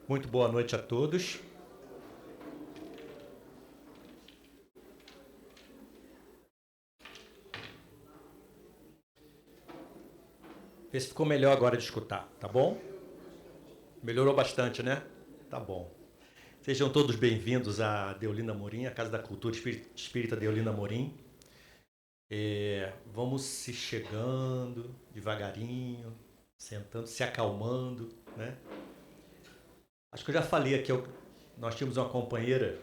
Muito boa noite a todos. Vê se ficou melhor agora de escutar, tá bom? Melhorou bastante, né? Tá bom. Sejam todos bem-vindos a Deolinda Amorim, a Casa da Cultura Espírita Deolinda Amorim. Vamos se chegando devagarinho, sentando, se acalmando, né? Acho que eu já falei aqui, nós tínhamos uma companheira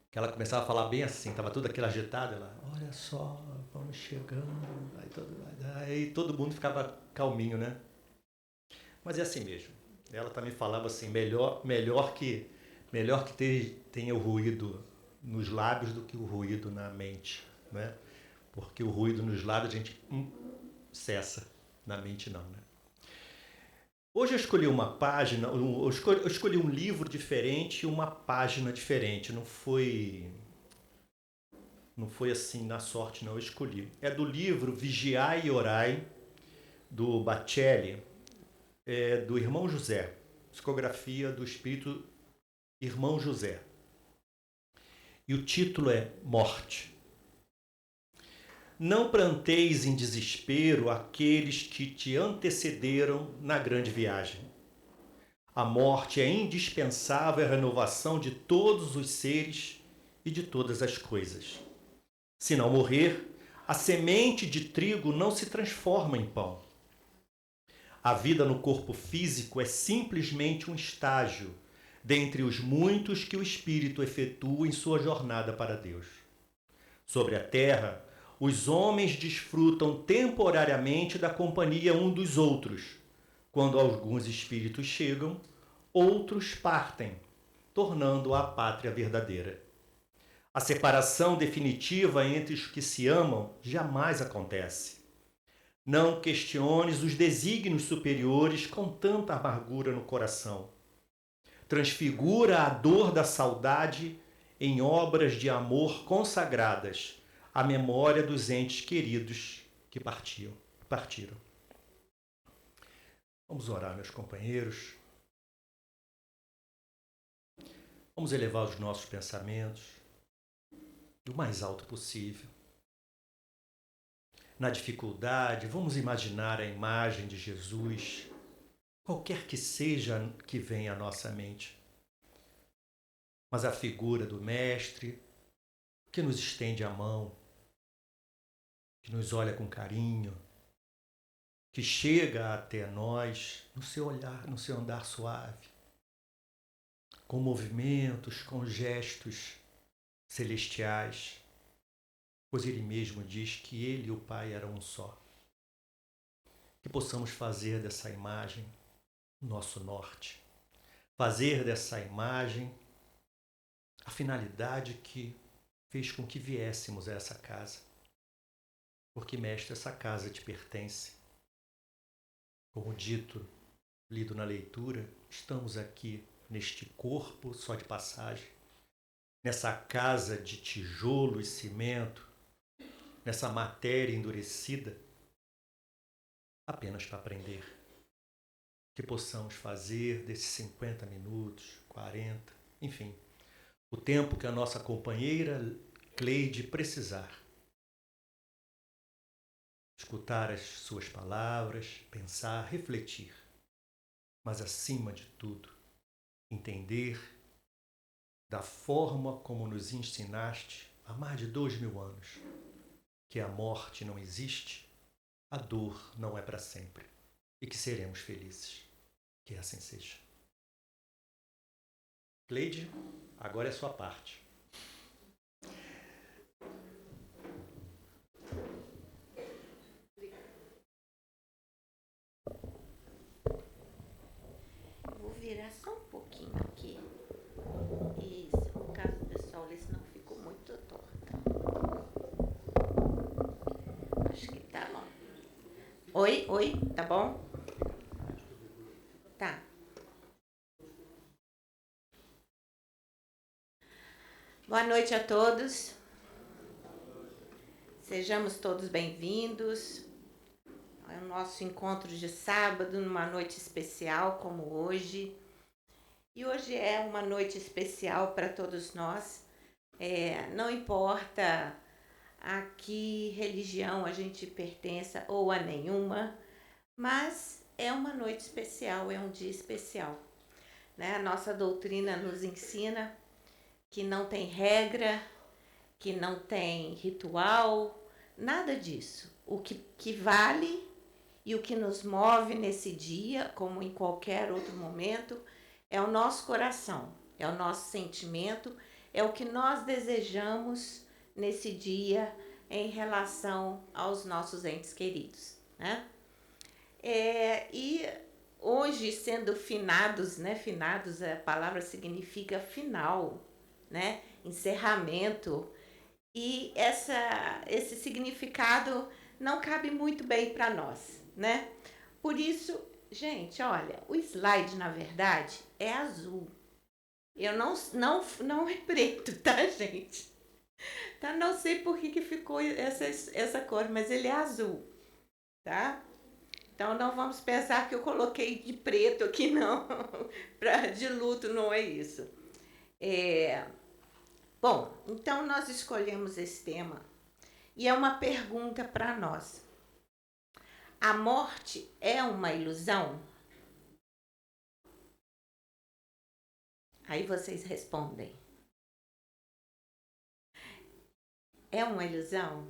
que ela começava a falar bem assim, tava tudo aquilo agitado, ela, olha só, vamos chegando, aí todo mundo ficava calminho, né? Mas é assim mesmo. Ela também falava assim, melhor que tenha o ruído nos lábios do que o ruído na mente, né? Porque o ruído nos lábios a gente cessa, na mente não, né? Hoje eu escolhi uma página, eu escolhi um livro diferente e uma página diferente. Não foi assim na sorte, não. Eu escolhi. É do livro Vigiai e Orai, do Bacelli, do Irmão José. Psicografia do Espírito Irmão José. E o título é Morte. Não pranteis em desespero aqueles que te antecederam na grande viagem. A morte é indispensável à renovação de todos os seres e de todas as coisas. Se não morrer, a semente de trigo não se transforma em pão. A vida no corpo físico é simplesmente um estágio dentre os muitos que o espírito efetua em sua jornada para Deus. Sobre a terra, os homens desfrutam temporariamente da companhia um dos outros. Quando alguns espíritos chegam, outros partem, tornando-a a pátria verdadeira. A separação definitiva entre os que se amam jamais acontece. Não questiones os desígnios superiores com tanta amargura no coração. Transfigura a dor da saudade em obras de amor consagradas à memória dos entes queridos que partiram. Vamos orar, meus companheiros. Vamos elevar os nossos pensamentos o mais alto possível. Na dificuldade, vamos imaginar a imagem de Jesus, qualquer que seja que venha à nossa mente. Mas a figura do Mestre, que nos estende a mão, que nos olha com carinho, que chega até nós no seu olhar, no seu andar suave, com movimentos, com gestos celestiais, pois ele mesmo diz que ele e o Pai eram um só. Que possamos fazer dessa imagem nosso norte, fazer dessa imagem a finalidade que fez com que viéssemos a essa casa. Porque, mestre, essa casa te pertence. Como dito, lido na leitura, estamos aqui neste corpo só de passagem, nessa casa de tijolo e cimento, nessa matéria endurecida, apenas para aprender. Que possamos fazer desses 50 minutos, 40, enfim, o tempo que a nossa companheira Cleide precisar. Escutar as suas palavras, pensar, refletir, mas acima de tudo, entender da forma como nos ensinaste há mais de 2000 anos, que a morte não existe, a dor não é para sempre e que seremos felizes. Que assim seja. Cleide, agora é a sua parte. Vou virar só um pouquinho aqui. Isso, por causa do pessoal ler, senão ficou muito torta. Acho que tá bom. Oi, tá bom? Tá. Boa noite a todos. Sejamos todos bem-vindos ao nosso encontro de sábado, numa noite especial como hoje. E hoje é uma noite especial para todos nós. Não importa a que religião a gente pertença ou a nenhuma, mas é uma noite especial, é um dia especial, né? A nossa doutrina nos ensina que não tem regra, que não tem ritual, nada disso. O que vale e o que nos move nesse dia, como em qualquer outro momento, é o nosso coração, é o nosso sentimento, é o que nós desejamos nesse dia em relação aos nossos entes queridos, né? E hoje, sendo finados, né? Finados, a palavra significa final, né? Encerramento. E esse significado não cabe muito bem para nós, né? Por isso, gente, olha, o slide, na verdade, é azul. Eu não é preto, tá, gente? Tá, não sei por que ficou essa cor, mas ele é azul, tá? Então não vamos pensar que eu coloquei de preto aqui, não. De luto, não é isso. Bom, então nós escolhemos esse tema e é uma pergunta para nós. A morte é uma ilusão? Aí vocês respondem. É uma ilusão?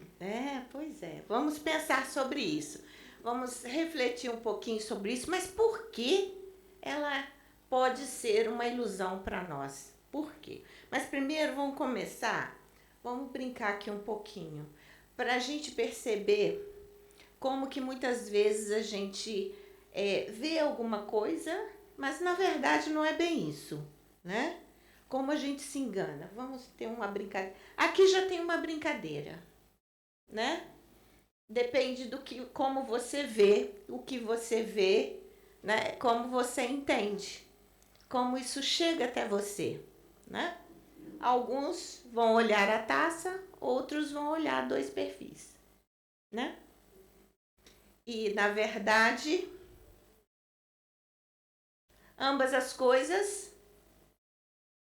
Pois é. Vamos pensar sobre isso. Vamos refletir um pouquinho sobre isso, mas por que ela pode ser uma ilusão para nós? Por quê? Mas primeiro vamos brincar aqui um pouquinho, para a gente perceber como que muitas vezes a gente vê alguma coisa, mas na verdade não é bem isso, né? Como a gente se engana. Vamos ter uma brincadeira. Aqui já tem uma brincadeira, né? Depende como você vê, o que você vê, né? Como você entende, como isso chega até você, né? Alguns vão olhar a taça, outros vão olhar dois perfis, né? E, na verdade, ambas as coisas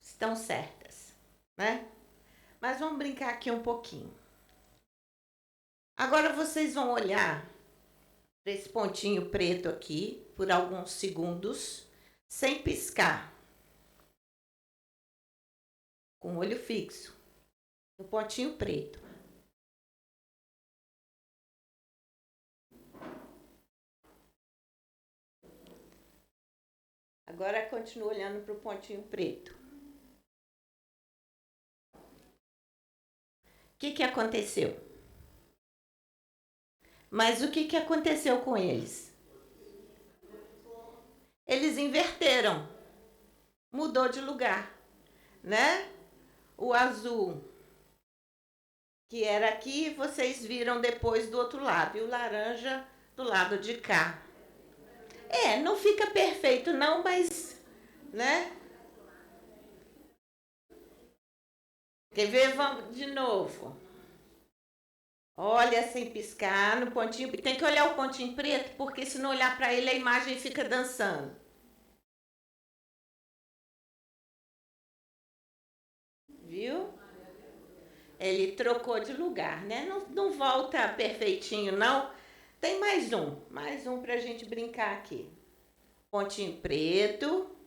estão certas, né? Mas vamos brincar aqui um pouquinho. Agora vocês vão olhar para esse pontinho preto aqui por alguns segundos, sem piscar, com o olho fixo, no pontinho preto. Agora continua olhando para o pontinho preto. O que aconteceu? Mas o que aconteceu com eles? Eles inverteram. Mudou de lugar, né? O azul, que era aqui, vocês viram depois do outro lado. E o laranja do lado de cá. Não fica perfeito não, mas, né? Quer ver? Vamos de novo. Olha sem piscar no pontinho. Tem que olhar o pontinho preto, porque se não olhar para ele, a imagem fica dançando. Viu? Ele trocou de lugar, né? Não volta perfeitinho, não. Tem mais um pra gente brincar aqui. Pontinho preto.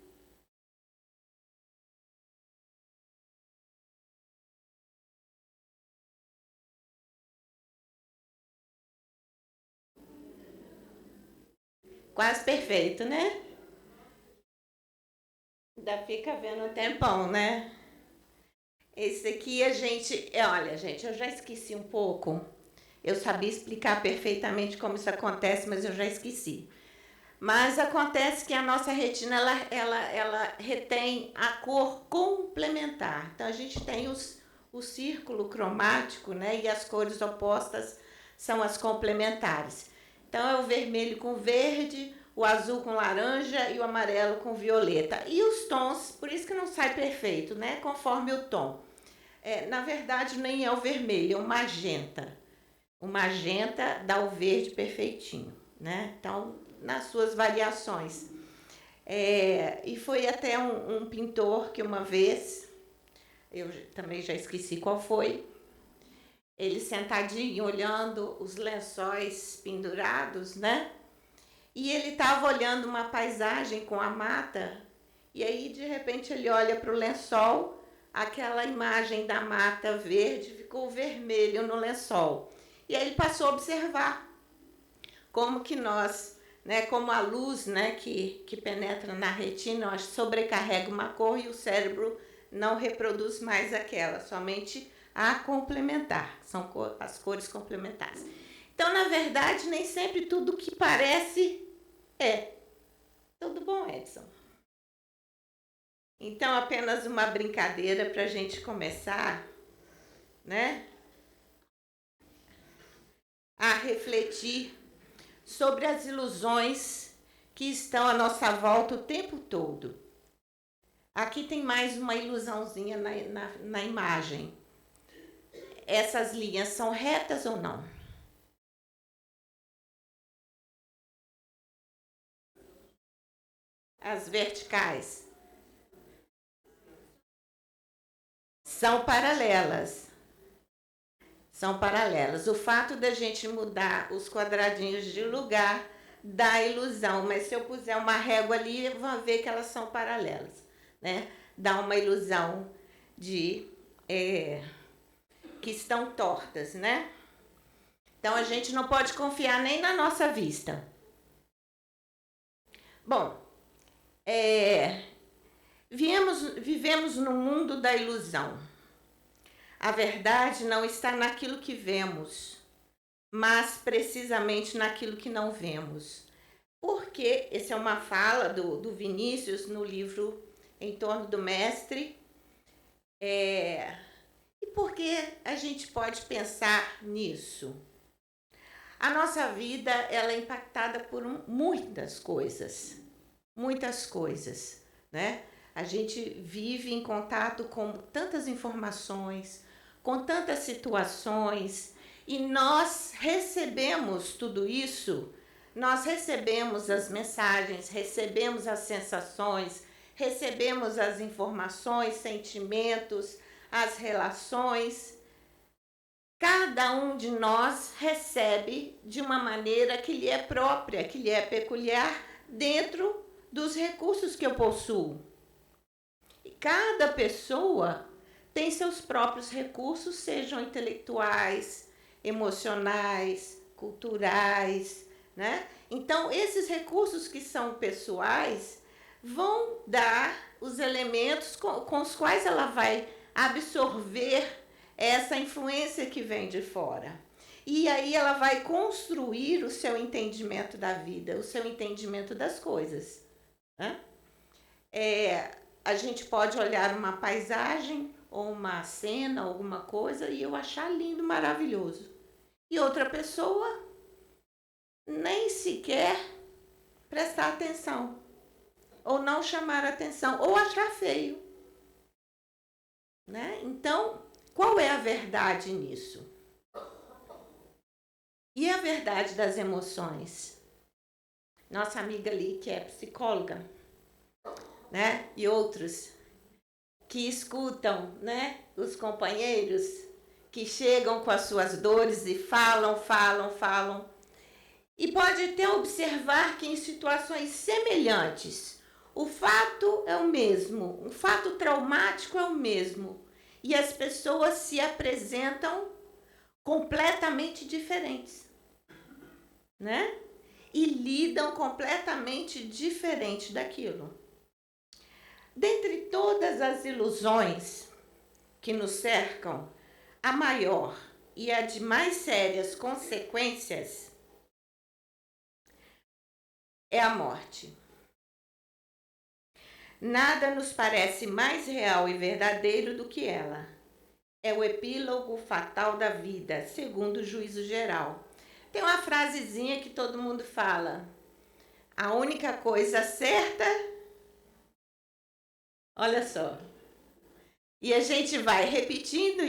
Quase perfeito, né? Ainda fica vendo um tempão, né? Esse aqui olha, gente, eu já esqueci um pouco. Eu sabia explicar perfeitamente como isso acontece, mas eu já esqueci. Mas acontece que a nossa retina, ela retém a cor complementar. Então, a gente tem o círculo cromático, né? E as cores opostas são as complementares. Então, é o vermelho com verde, o azul com laranja e o amarelo com violeta. E os tons, por isso que não sai perfeito, né? Conforme o tom. Na verdade, nem é o vermelho, é o magenta. O magenta dá o verde perfeitinho, né? Então, nas suas variações. E foi até um pintor que uma vez, eu também já esqueci qual foi, ele sentadinho olhando os lençóis pendurados, né? E ele estava olhando uma paisagem com a mata, e aí de repente ele olha para o lençol, aquela imagem da mata verde ficou vermelho no lençol. E aí ele passou a observar como que nós, né, como a luz, né, que penetra na retina, nós sobrecarrega uma cor e o cérebro não reproduz mais aquela, somente a complementar, são as cores complementares. Então, na verdade, nem sempre tudo que parece é. Tudo bom, Edson? Então, apenas uma brincadeira para a gente começar, né, a refletir sobre as ilusões que estão à nossa volta o tempo todo. Aqui tem mais uma ilusãozinha na imagem. Essas linhas são retas ou não? As verticais são paralelas. São paralelas. O fato da gente mudar os quadradinhos de lugar dá ilusão, mas se eu puser uma régua ali, vão ver que elas são paralelas, né? Dá uma ilusão de que estão tortas, né? Então a gente não pode confiar nem na nossa vista. Bom, vivemos no mundo da ilusão. A verdade não está naquilo que vemos, mas precisamente naquilo que não vemos. Porque essa é uma fala do Vinícius no livro Em Torno do Mestre. E por que a gente pode pensar nisso? A nossa vida ela é impactada por muitas coisas, né? A gente vive em contato com tantas informações, com tantas situações, e nós recebemos tudo isso, nós recebemos as mensagens, recebemos as sensações, recebemos as informações, sentimentos, as relações. Cada um de nós recebe de uma maneira que lhe é própria, que lhe é peculiar, dentro dos recursos que eu possuo. E cada pessoa tem seus próprios recursos, sejam intelectuais, emocionais, culturais, né? Então, esses recursos que são pessoais vão dar os elementos com os quais ela vai absorver essa influência que vem de fora. E aí ela vai construir o seu entendimento da vida, o seu entendimento das coisas, né? A gente pode olhar uma paisagem ou uma cena, alguma coisa, e eu achar lindo, maravilhoso. E outra pessoa nem sequer prestar atenção, ou não chamar atenção, ou achar feio, né? Então, qual é a verdade nisso? E a verdade das emoções? Nossa amiga ali, que é psicóloga, né? E outros que escutam, né? Os companheiros que chegam com as suas dores e falam. E pode até observar que em situações semelhantes, o fato é o mesmo, um fato traumático é o mesmo, e as pessoas se apresentam completamente diferentes, né? E lidam completamente diferente daquilo. Dentre todas as ilusões que nos cercam, a maior e a de mais sérias consequências é a morte. Nada nos parece mais real e verdadeiro do que ela. É o epílogo fatal da vida, segundo o juízo geral. Tem uma frasezinha que todo mundo fala. A única coisa certa... Olha só. E a gente vai repetindo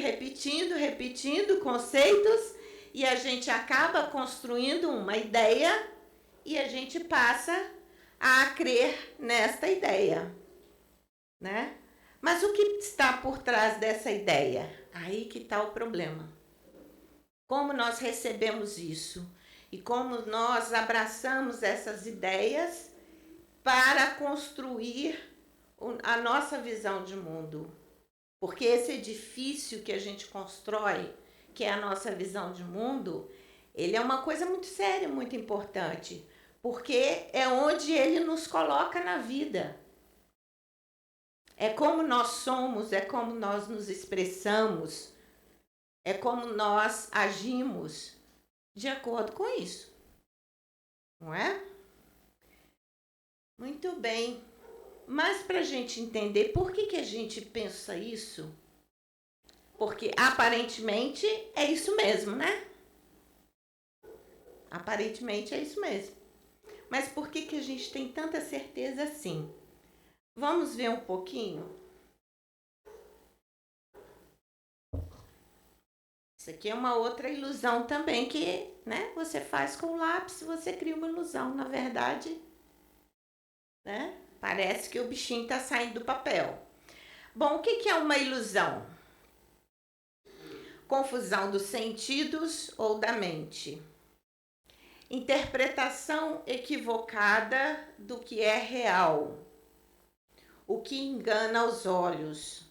conceitos, e a gente acaba construindo uma ideia, e a gente passa a crer nesta ideia, né? Mas o que está por trás dessa ideia? Aí que está o problema. Como nós recebemos isso e como nós abraçamos essas ideias para construir a nossa visão de mundo. Porque esse edifício que a gente constrói, que é a nossa visão de mundo, ele é uma coisa muito séria, muito importante, porque é onde ele nos coloca na vida. É como nós somos, é como nós nos expressamos, é como nós agimos de acordo com isso. Não é? Muito bem. Mas para a gente entender por que a gente pensa isso, porque aparentemente é isso mesmo, né? Aparentemente é isso mesmo. Mas por que a gente tem tanta certeza assim? Vamos ver um pouquinho? Isso aqui é uma outra ilusão também que, né, você faz com o lápis, você cria uma ilusão. Na verdade, né, parece que o bichinho está saindo do papel. Bom, o que é uma ilusão? Confusão dos sentidos ou da mente. Interpretação equivocada do que é real. O que engana os olhos.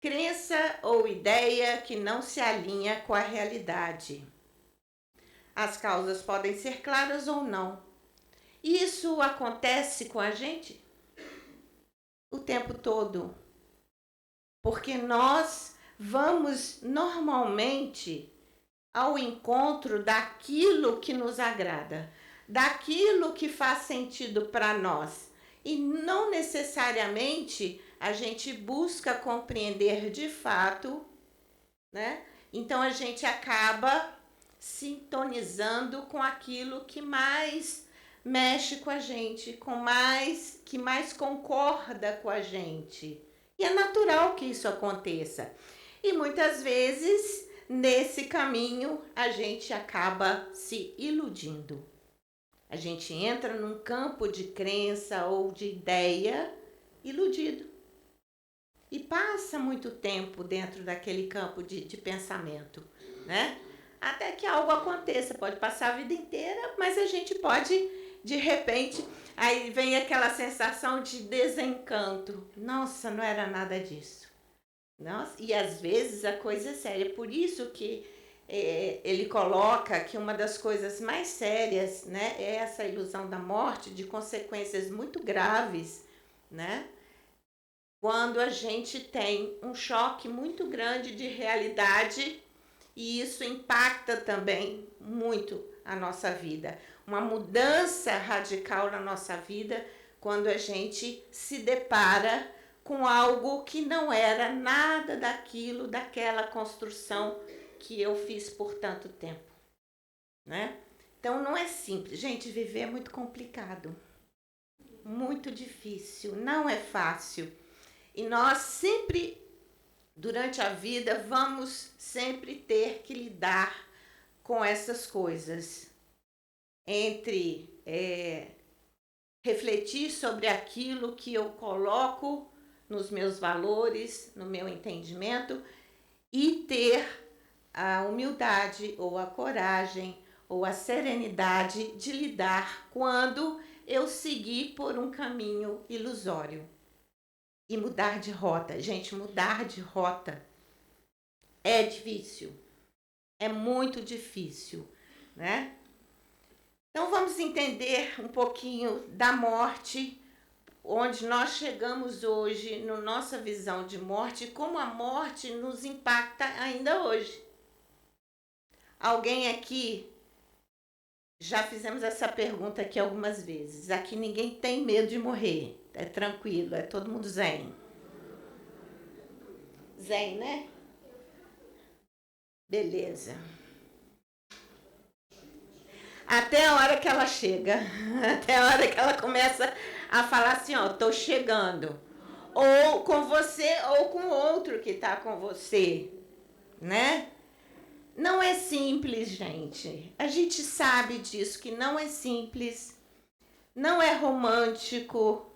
Crença ou ideia que não se alinha com a realidade. As causas podem ser claras ou não. Isso acontece com a gente o tempo todo. Porque nós vamos normalmente ao encontro daquilo que nos agrada, daquilo que faz sentido para nós. E não necessariamente a gente busca compreender de fato, né? Então a gente acaba sintonizando com aquilo que mais mexe com a gente, que mais concorda com a gente. E é natural que isso aconteça. E muitas vezes, nesse caminho, a gente acaba se iludindo. A gente entra num campo de crença ou de ideia iludido. E passa muito tempo dentro daquele campo de pensamento, né? Até que algo aconteça. Pode passar a vida inteira, mas a gente pode, de repente, aí vem aquela sensação de desencanto. Nossa, não era nada disso. Nossa, e às vezes a coisa é séria. Por isso que ele coloca que uma das coisas mais sérias, né, é essa ilusão da morte, de consequências muito graves, né? Quando a gente tem um choque muito grande de realidade e isso impacta também muito a nossa vida. Uma mudança radical na nossa vida quando a gente se depara com algo que não era nada daquilo, daquela construção que eu fiz por tanto tempo, né? Então não é simples. Gente, viver é muito complicado, muito difícil, não é fácil. E nós sempre, durante a vida, vamos sempre ter que lidar com essas coisas. Entre refletir sobre aquilo que eu coloco nos meus valores, no meu entendimento, e ter a humildade ou a coragem ou a serenidade de lidar quando eu seguir por um caminho ilusório. E mudar de rota. Gente, mudar de rota é difícil. É muito difícil, né? Então vamos entender um pouquinho da morte, onde nós chegamos hoje, na nossa visão de morte, como a morte nos impacta ainda hoje. Alguém aqui, já fizemos essa pergunta aqui algumas vezes. Aqui ninguém tem medo de morrer. É tranquilo, é todo mundo zen. Zen, né? Beleza. Até a hora que ela chega. Até a hora que ela começa a falar assim, ó, tô chegando. Ou com você ou com outro que tá com você, né? Não é simples, gente. A gente sabe disso, que não é simples. não é romântico,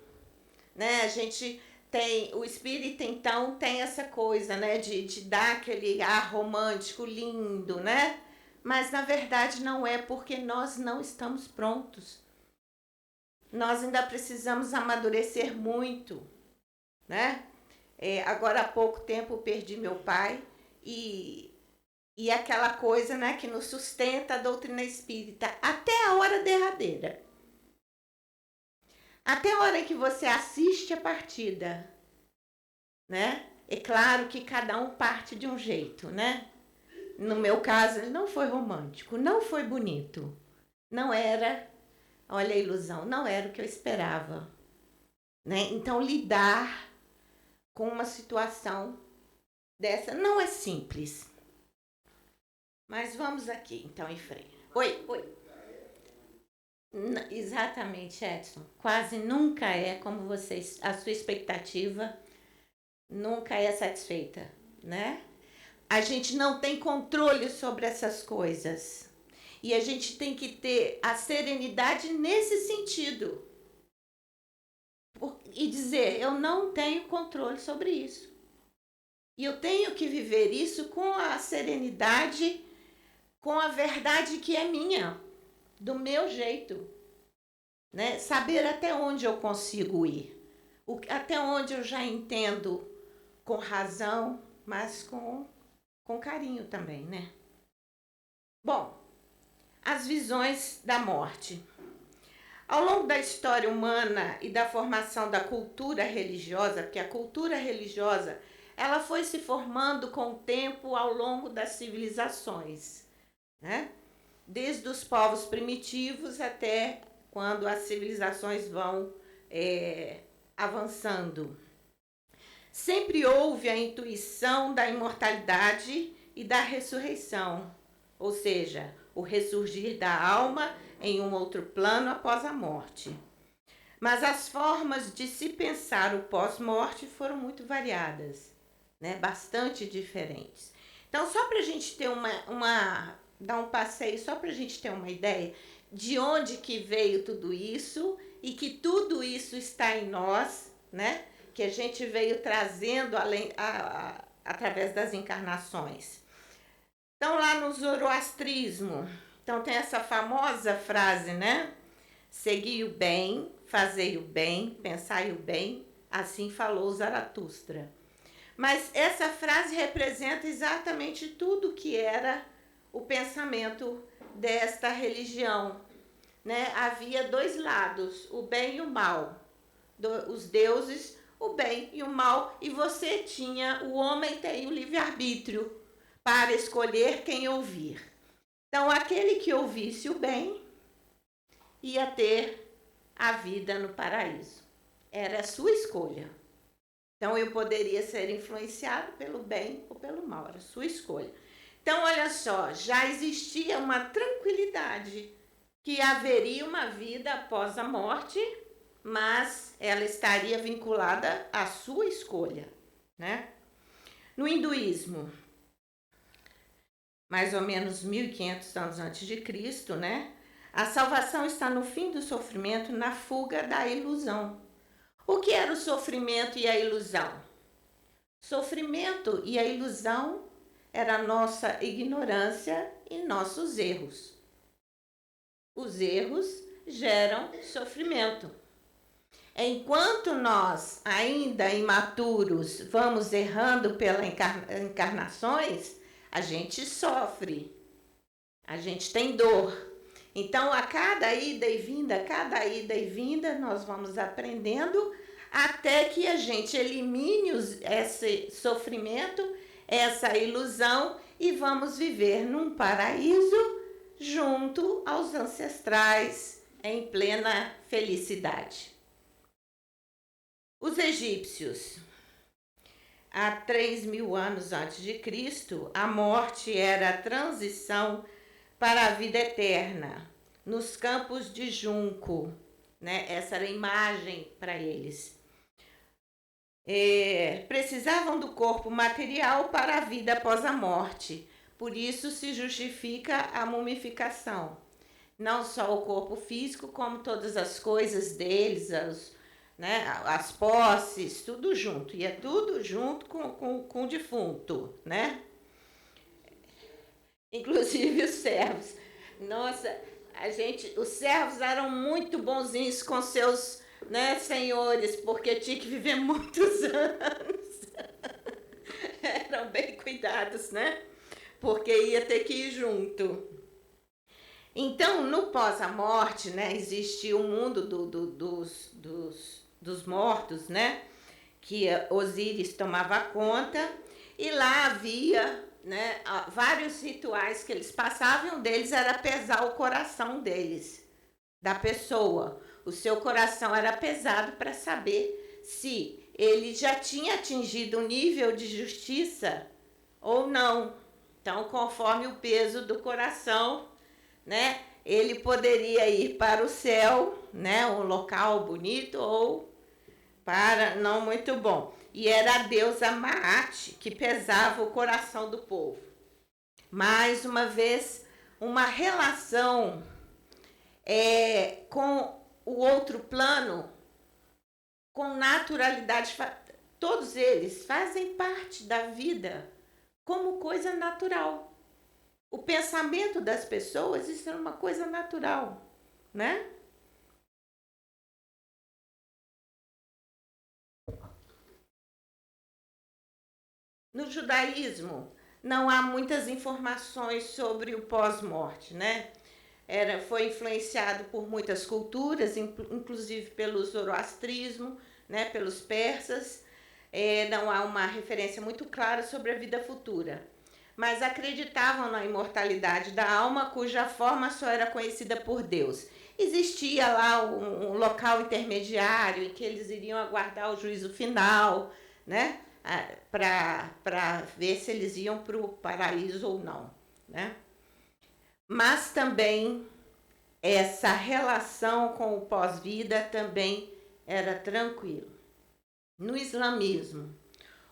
né? A gente tem, o espírito então tem essa coisa, né, de dar aquele ar romântico lindo, né? Mas na verdade não é, porque nós não estamos prontos. Nós ainda precisamos amadurecer muito, né? Agora há pouco tempo eu perdi meu pai e aquela coisa, né, que nos sustenta a doutrina espírita até a hora derradeira. Até a hora que você assiste a partida, né? É claro que cada um parte de um jeito, né? No meu caso, ele não foi romântico, não foi bonito. Não era, olha a ilusão, não era o que eu esperava, né? Então, lidar com uma situação dessa não é simples. Mas vamos aqui, então, em frente. Oi. Exatamente, Edson. Quase nunca é como vocês, a sua expectativa nunca é satisfeita, né? A gente não tem controle sobre essas coisas. E a gente tem que ter a serenidade nesse sentido. E dizer, eu não tenho controle sobre isso. E eu tenho que viver isso com a serenidade, com a verdade que é minha, do meu jeito, né? Saber até onde eu consigo ir, até onde eu já entendo com razão, mas com carinho também, né? Bom, as visões da morte. Ao longo da história humana e da formação da cultura religiosa, porque a cultura religiosa ela foi se formando com o tempo ao longo das civilizações, né? Desde os povos primitivos até quando as civilizações vão avançando. Sempre houve a intuição da imortalidade e da ressurreição, ou seja, o ressurgir da alma em um outro plano após a morte. Mas as formas de se pensar o pós-morte foram muito variadas, né? Bastante diferentes. Então, só para a gente ter dar um passeio, só para a gente ter uma ideia de onde que veio tudo isso e que tudo isso está em nós, né? Que a gente veio trazendo através das encarnações. Então, lá no zoroastrismo, então tem essa famosa frase, né? Segui o bem, fazei o bem, pensai o bem, assim falou Zaratustra. Mas essa frase representa exatamente tudo que era o pensamento desta religião, né? Havia dois lados, o bem e o mal. Os deuses, o bem e o mal, e o homem tem o livre-arbítrio para escolher quem ouvir. Então, aquele que ouvisse o bem ia ter a vida no paraíso. Era a sua escolha. Então, eu poderia ser influenciado pelo bem ou pelo mal, era a sua escolha. Então, olha só, já existia uma tranquilidade que haveria uma vida após a morte, mas ela estaria vinculada à sua escolha, né? No hinduísmo, mais ou menos 1500 anos antes de Cristo, né? A salvação está no fim do sofrimento, na fuga da ilusão. O que era o sofrimento e a ilusão? Sofrimento e a ilusão era a nossa ignorância e nossos erros. Os erros geram sofrimento. Enquanto nós, ainda imaturos, vamos errando pelas encarnações, a gente sofre, a gente tem dor. Então, a cada ida e vinda, nós vamos aprendendo até que a gente elimine esse sofrimento, essa ilusão, e vamos viver num paraíso junto aos ancestrais, em plena felicidade. Os egípcios, há 3.000 anos antes de Cristo, a morte era a transição para a vida eterna, nos campos de junco, né? Essa era a imagem para eles. Precisavam do corpo material para a vida após a morte, por isso se justifica a mumificação. não só o corpo físico, como todas as coisas deles, as posses, tudo junto. Ia tudo junto com o defunto, né? Inclusive os servos. Nossa, os servos eram muito bonzinhos com seus, né, senhores, porque tinha que viver muitos anos. Eram bem cuidados, né? Porque ia ter que ir junto. Então, no pós-morte, né, existe o mundo dos mortos, né? Que Osíris tomava conta, e lá havia, né, vários rituais que eles passavam, e um deles era pesar o coração deles, da pessoa. O seu coração era pesado para saber se ele já tinha atingido o nível de justiça ou não. Então, conforme o peso do coração, né, ele poderia ir para o céu, né, um local bonito, ou para não muito bom. E era a deusa Maat que pesava o coração do povo. Mais uma vez, uma relação com o outro plano, com naturalidade. Todos eles fazem parte da vida como coisa natural. O pensamento das pessoas, isso é uma coisa natural, né? No judaísmo, não há muitas informações sobre o pós-morte, né? Foi influenciado por muitas culturas, inclusive pelo zoroastrismo, né, pelos persas. Não há uma referência muito clara sobre a vida futura, mas acreditavam na imortalidade da alma, cuja forma só era conhecida por Deus. Existia lá um local intermediário em que eles iriam aguardar o juízo final, né, para ver se eles iam para o paraíso ou não, né? Mas também essa relação com o pós-vida também era tranquilo. No islamismo,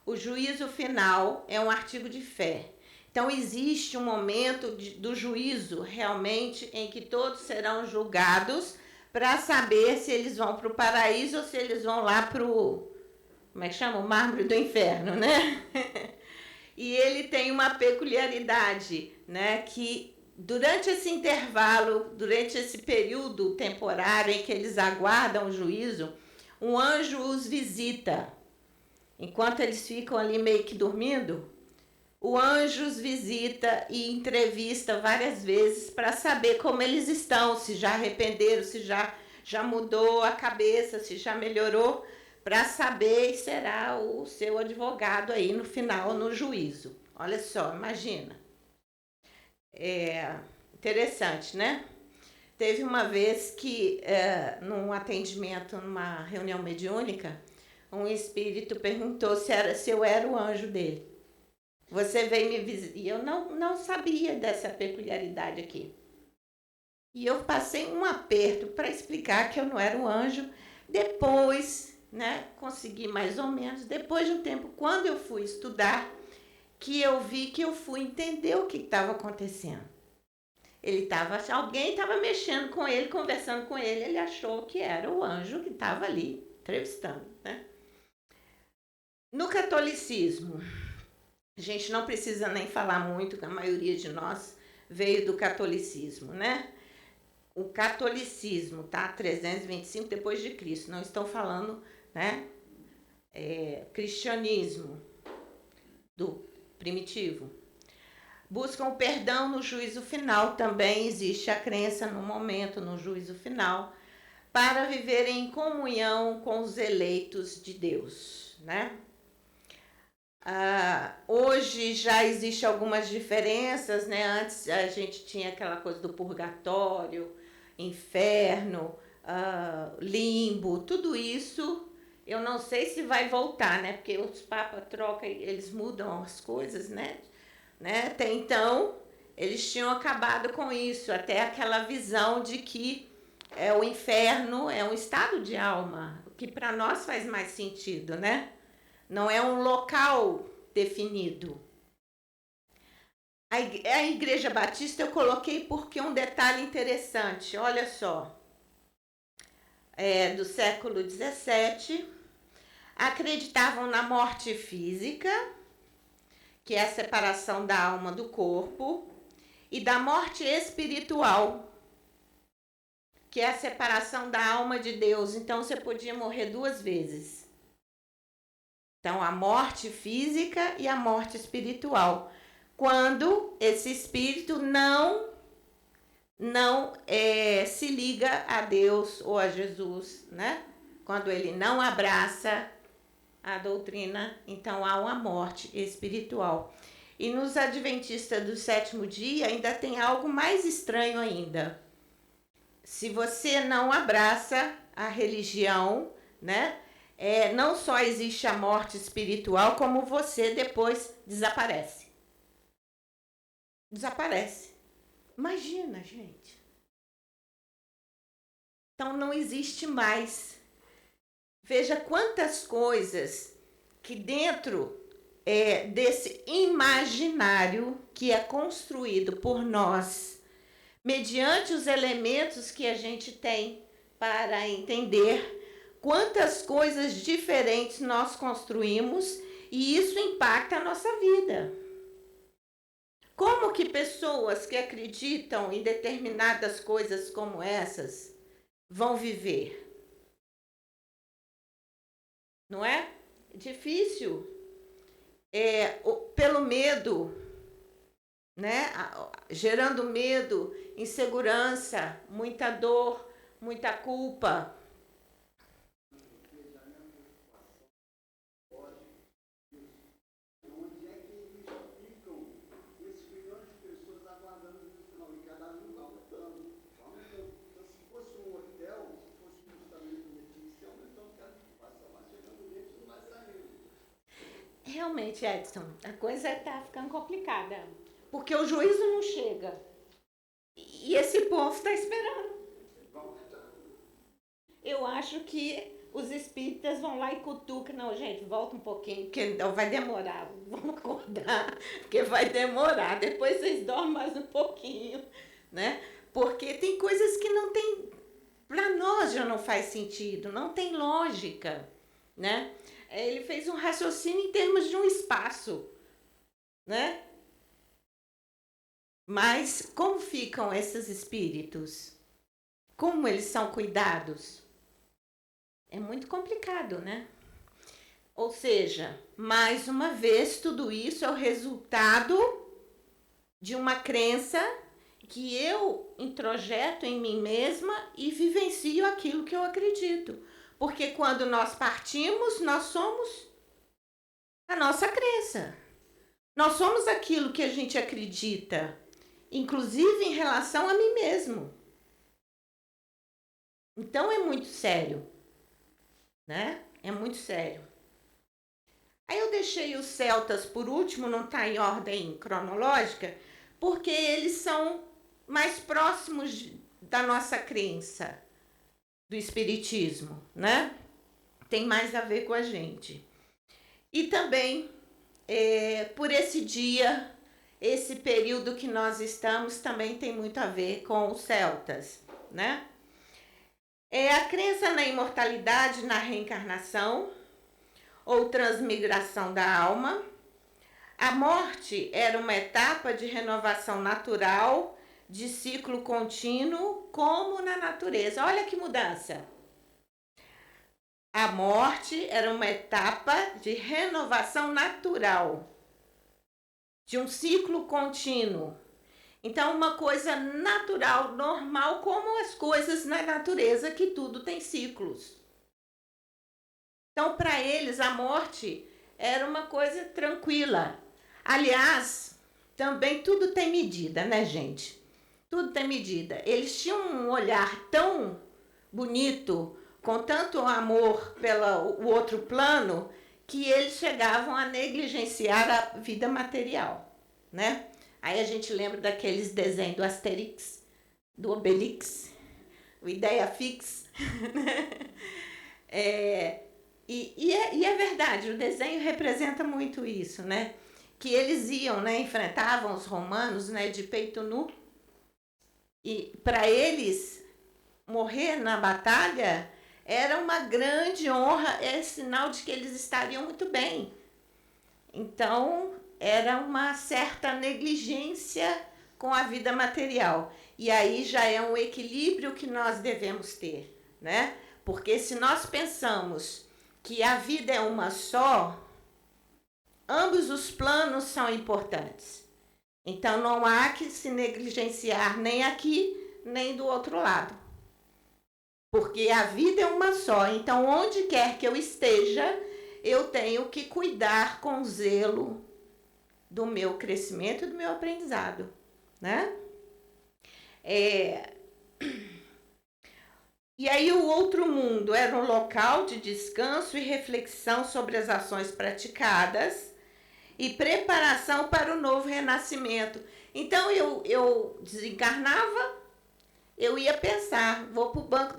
o juízo final é um artigo de fé. Então, existe um momento do juízo realmente em que todos serão julgados para saber se eles vão para o paraíso ou se eles vão lá para o, como é que chama? O mármore do inferno, né? E ele tem uma peculiaridade, né? Que durante esse intervalo, durante esse período temporário em que eles aguardam o juízo, um anjo os visita. Enquanto eles ficam ali meio que dormindo, o anjo os visita e entrevista várias vezes para saber como eles estão, se já arrependeram, se já mudou a cabeça, se já melhorou, para saber, será o seu advogado aí no final, no juízo. Olha só, imagina. Interessante, né? Teve uma vez que, num atendimento, numa reunião mediúnica, um espírito perguntou se eu era o anjo dele. Você veio me visitar. E eu não sabia dessa peculiaridade aqui. E eu passei um aperto para explicar que eu não era um anjo. Depois, né, consegui mais ou menos, depois de um tempo, quando eu fui estudar, que eu vi que eu fui entender o que estava acontecendo. Alguém estava mexendo com ele, conversando com ele, ele achou que era o anjo que estava ali entrevistando, né? No catolicismo, a gente não precisa nem falar muito, que a maioria de nós veio do catolicismo, né? O catolicismo, tá? 325 depois de Cristo, não estão falando, né? Cristianismo do primitivo. Buscam o perdão no juízo final, também existe a crença no momento, no juízo final, para viverem em comunhão com os eleitos de Deus, né? Hoje já existem algumas diferenças, né? Antes a gente tinha aquela coisa do purgatório, inferno, limbo, tudo isso eu não sei se vai voltar, né? Porque os papas trocam, eles mudam as coisas, né? Até então, eles tinham acabado com isso, até aquela visão de que o inferno é um estado de alma, o que para nós faz mais sentido, né? Não é um local definido. A Igreja Batista eu coloquei porque um detalhe interessante, olha só, do século XVII, acreditavam na morte física, que é a separação da alma do corpo, e da morte espiritual, que é a separação da alma de Deus. Então você podia morrer 2 vezes. Então a morte física e a morte espiritual. Quando esse espírito não se liga a Deus ou a Jesus, né? Quando ele não abraça a doutrina, então há uma morte espiritual. E nos adventistas do 7º dia ainda tem algo mais estranho ainda. Se você não abraça a religião, né? Não só existe a morte espiritual, como você depois desaparece. Desaparece. Imagina, gente. Então não existe mais. Veja quantas coisas que dentro desse imaginário que é construído por nós, mediante os elementos que a gente tem para entender, quantas coisas diferentes nós construímos e isso impacta a nossa vida. Como que pessoas que acreditam em determinadas coisas como essas vão viver? Não é? É difícil. Pelo medo, né? Gerando medo, insegurança, muita dor, muita culpa. Realmente, Edson, a coisa está ficando complicada. Porque o juízo não chega. E esse povo está esperando. Eu acho que os espíritas vão lá e cutucam. Não, gente, volta um pouquinho, porque vai demorar. Vamos acordar, porque vai demorar. Depois vocês dormem mais um pouquinho, né? Porque tem coisas que não tem... Para nós já não faz sentido, não tem lógica, né? Ele fez um raciocínio em termos de um espaço, né? Mas como ficam esses espíritos? Como eles são cuidados? É muito complicado, né? Ou seja, mais uma vez, tudo isso é o resultado de uma crença que eu introjeto em mim mesma e vivencio aquilo que eu acredito. Porque quando nós partimos, nós somos a nossa crença. Nós somos aquilo que a gente acredita, inclusive em relação a mim mesmo. Então é muito sério, né? É muito sério. Aí eu deixei os celtas por último, não está em ordem cronológica, porque eles são mais próximos da nossa crença, do espiritismo, né? Tem mais a ver com a gente. E também, por esse dia, esse período que nós estamos, também tem muito a ver com os celtas, né? A crença na imortalidade, na reencarnação, ou transmigração da alma. A morte era uma etapa de renovação natural, de ciclo contínuo, como na natureza. Olha que mudança! A morte era uma etapa de renovação natural, de um ciclo contínuo. Então, uma coisa natural, normal, como as coisas na natureza, que tudo tem ciclos. Então, para eles, a morte era uma coisa tranquila. Aliás, também tudo tem medida, né, gente? Tudo tem medida. Eles tinham um olhar tão bonito, com tanto amor pelo outro plano, que eles chegavam a negligenciar a vida material, né? Aí a gente lembra daqueles desenhos do Asterix, do Obelix, o Ideia Fix. E é verdade, o desenho representa muito isso, né? que eles iam, né, enfrentavam os romanos, né, de peito nu. E para eles, morrer na batalha era uma grande honra, é sinal de que eles estariam muito bem. Então, era uma certa negligência com a vida material. E aí já é um equilíbrio que nós devemos ter, né? Porque se nós pensamos que a vida é uma só, ambos os planos são importantes. Então, não há que se negligenciar nem aqui, nem do outro lado. Porque a vida é uma só. Então, onde quer que eu esteja, eu tenho que cuidar com zelo do meu crescimento e do meu aprendizado, né? E aí o outro mundo era um local de descanso e reflexão sobre as ações praticadas e preparação para o novo renascimento. Então eu desencarnava, eu ia pensar, vou para o banco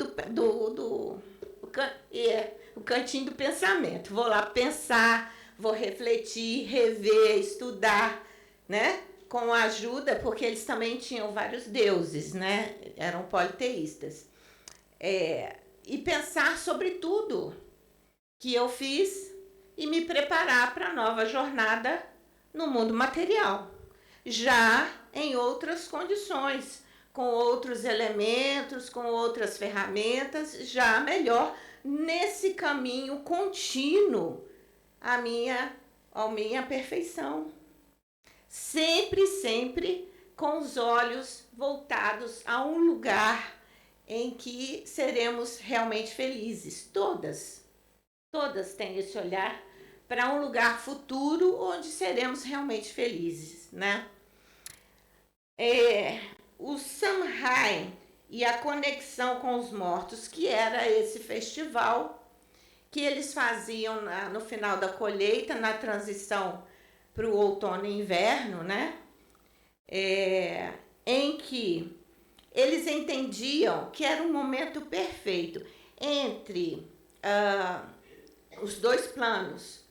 o cantinho do pensamento, vou lá pensar, vou refletir, rever, estudar, né? Com a ajuda, porque eles também tinham vários deuses, né? Eram politeístas. E pensar sobre tudo que eu fiz e me preparar para a nova jornada no mundo material, já em outras condições, com outros elementos, com outras ferramentas, já melhor nesse caminho contínuo à minha perfeição. Sempre, sempre com os olhos voltados a um lugar em que seremos realmente felizes. Todas têm esse olhar para um lugar futuro onde seremos realmente felizes, né? O Samhain e a conexão com os mortos, que era esse festival que eles faziam no final da colheita, na transição para o outono e inverno, né? Em que eles entendiam que era um momento perfeito entre os dois planos,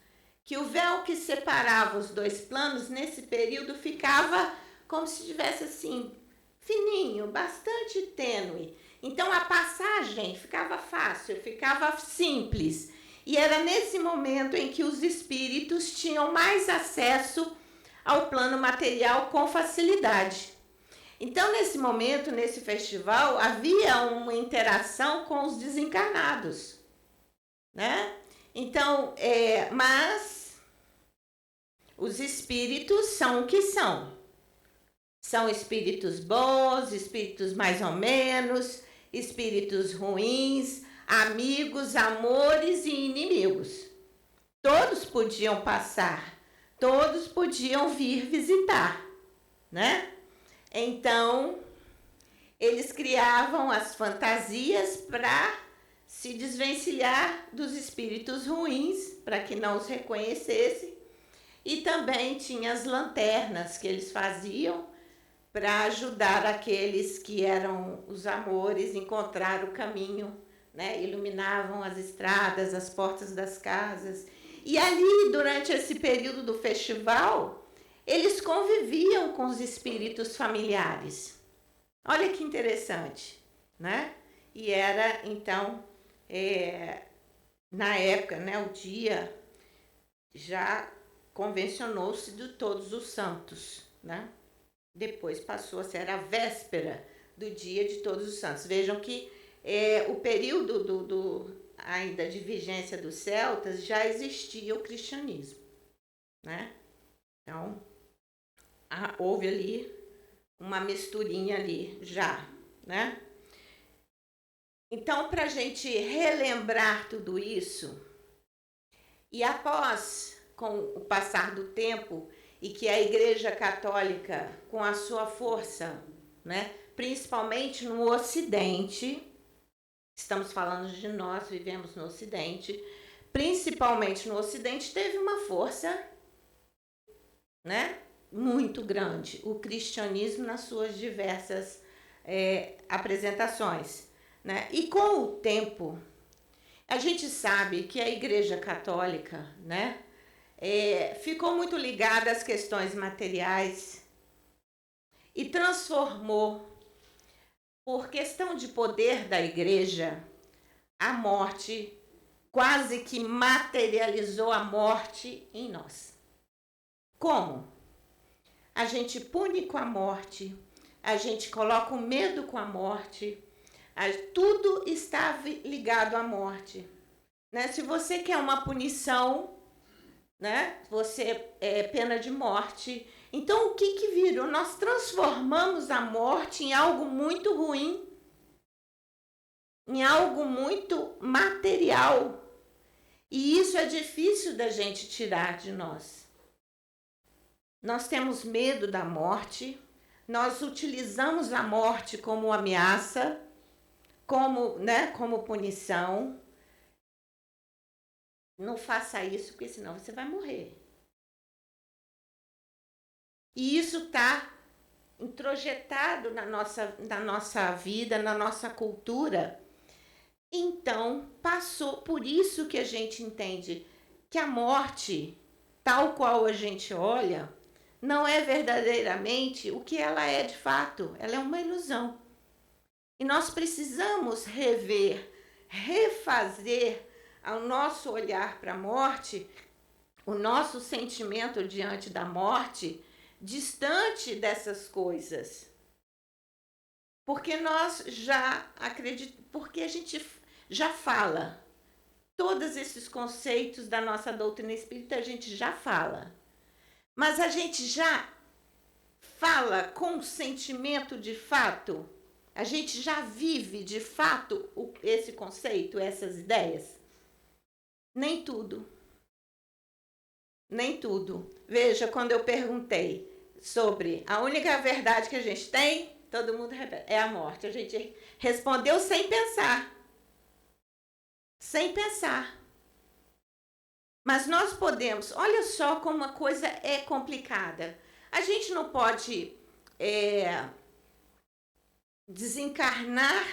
que o véu que separava os dois planos nesse período ficava como se estivesse assim, fininho, bastante tênue. Então a passagem ficava fácil, ficava simples. E era nesse momento em que os espíritos tinham mais acesso ao plano material com facilidade. Então, nesse momento, nesse festival, havia uma interação com os desencarnados, né? Então, mas os espíritos são o que são. São espíritos bons, espíritos mais ou menos, espíritos ruins, amigos, amores e inimigos. Todos podiam passar, todos podiam vir visitar, né? Então, eles criavam as fantasias para se desvencilhar dos espíritos ruins, para que não os reconhecessem. E também tinha as lanternas que eles faziam para ajudar aqueles que eram os amores a encontrar o caminho, né? Iluminavam as estradas, as portas das casas. E ali, durante esse período do festival, eles conviviam com os espíritos familiares. Olha que interessante, né? E era, então, na época, né, o dia já convencionou-se de Todos os Santos, né? Depois passou a ser a véspera do dia de Todos os Santos. Vejam que o período ainda de vigência dos celtas já existia o cristianismo, né? Então, houve ali uma misturinha ali já, né? Então, para a gente relembrar tudo isso, e após, com o passar do tempo, e que a Igreja Católica, com a sua força, né, principalmente no Ocidente, estamos falando de nós, vivemos no Ocidente, principalmente no Ocidente, teve uma força, né, muito grande, o cristianismo nas suas diversas apresentações, né? E com o tempo, a gente sabe que a Igreja Católica, né, ficou muito ligada às questões materiais e transformou, por questão de poder da igreja, a morte, quase que materializou a morte em nós. Como? A gente pune com a morte, a gente coloca o medo com a morte, tudo está ligado à morte. Né? Se você quer uma punição, né? Você é pena de morte. Então, o que virou? Nós transformamos a morte em algo muito ruim, em algo muito material. E isso é difícil da gente tirar de nós. Nós temos medo da morte, nós utilizamos a morte como ameaça, como punição. Não faça isso, porque senão você vai morrer. E isso está introjetado na nossa vida, na nossa cultura. Então, passou por isso que a gente entende que a morte, tal qual a gente olha, não é verdadeiramente o que ela é de fato. Ela é uma ilusão. E nós precisamos rever, refazer ao nosso olhar para a morte, o nosso sentimento diante da morte, distante dessas coisas. Porque nós já acreditamos, porque a gente já fala. Todos esses conceitos da nossa doutrina espírita a gente já fala. Mas a gente já fala com sentimento de fato? A gente já vive de fato esse conceito, essas ideias? Nem tudo. Nem tudo. Veja, quando eu perguntei sobre a única verdade que a gente tem, todo mundo é a morte. A gente respondeu sem pensar. Sem pensar. Mas nós podemos, olha só como a coisa é complicada. A gente não pode desencarnar,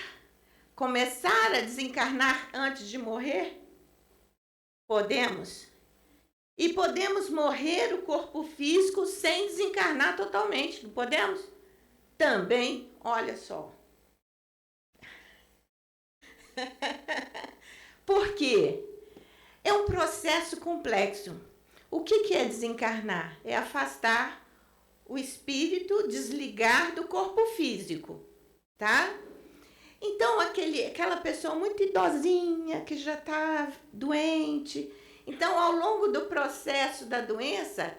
começar a desencarnar antes de morrer? Podemos. E podemos morrer o corpo físico sem desencarnar totalmente, não podemos? Também, olha só. Por quê? É um processo complexo. O que é desencarnar? É afastar o espírito, desligar do corpo físico, tá? Então, aquela pessoa muito idosinha, que já está doente. Então, ao longo do processo da doença,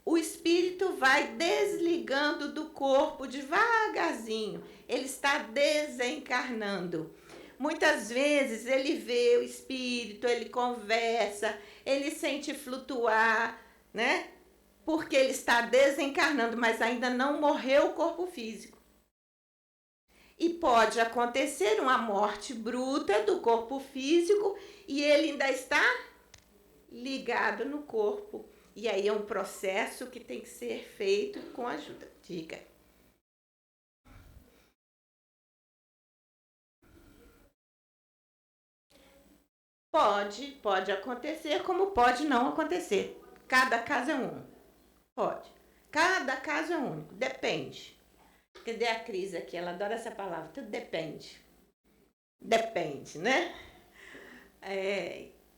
o espírito vai desligando do corpo devagarzinho. Ele está desencarnando. Muitas vezes ele vê o espírito, ele conversa, ele sente flutuar, né? Porque ele está desencarnando, mas ainda não morreu o corpo físico. E pode acontecer uma morte bruta do corpo físico e ele ainda está ligado no corpo. E aí é um processo que tem que ser feito com ajuda. Diga. Pode acontecer, como pode não acontecer. Cada caso é único. Pode. Cada caso é único. Depende. Cadê a Cris aqui? Ela adora essa palavra. Tudo depende. Depende, né?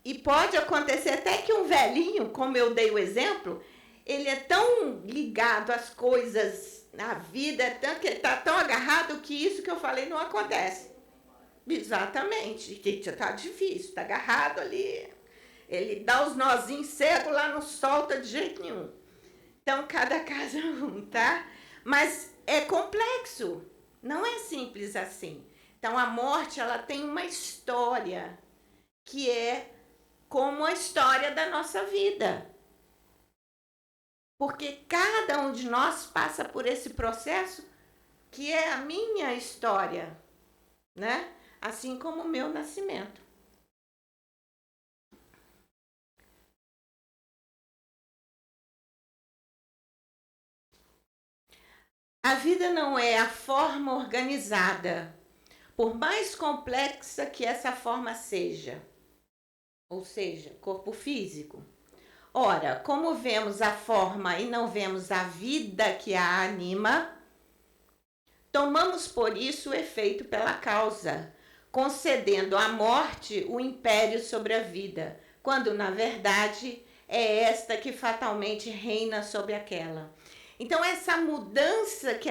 E pode acontecer até que um velhinho, como eu dei o exemplo, ele é tão ligado às coisas na vida, que ele está tão agarrado que isso que eu falei não acontece. Exatamente. Que está difícil, está agarrado ali. Ele dá os nozinhos cegos lá, não solta de jeito nenhum. Então, cada caso é um, tá? Mas é complexo. Não é simples assim. Então, a morte, ela tem uma história que é como a história da nossa vida. Porque cada um de nós passa por esse processo que é a minha história, né? Assim como o meu nascimento. A vida não é a forma organizada, por mais complexa que essa forma seja, ou seja, corpo físico, Ora, como vemos a forma e não vemos a vida que a anima, tomamos por isso o efeito pela causa, concedendo à morte o império sobre a vida, quando na verdade é esta que fatalmente reina sobre aquela. Então essa mudança que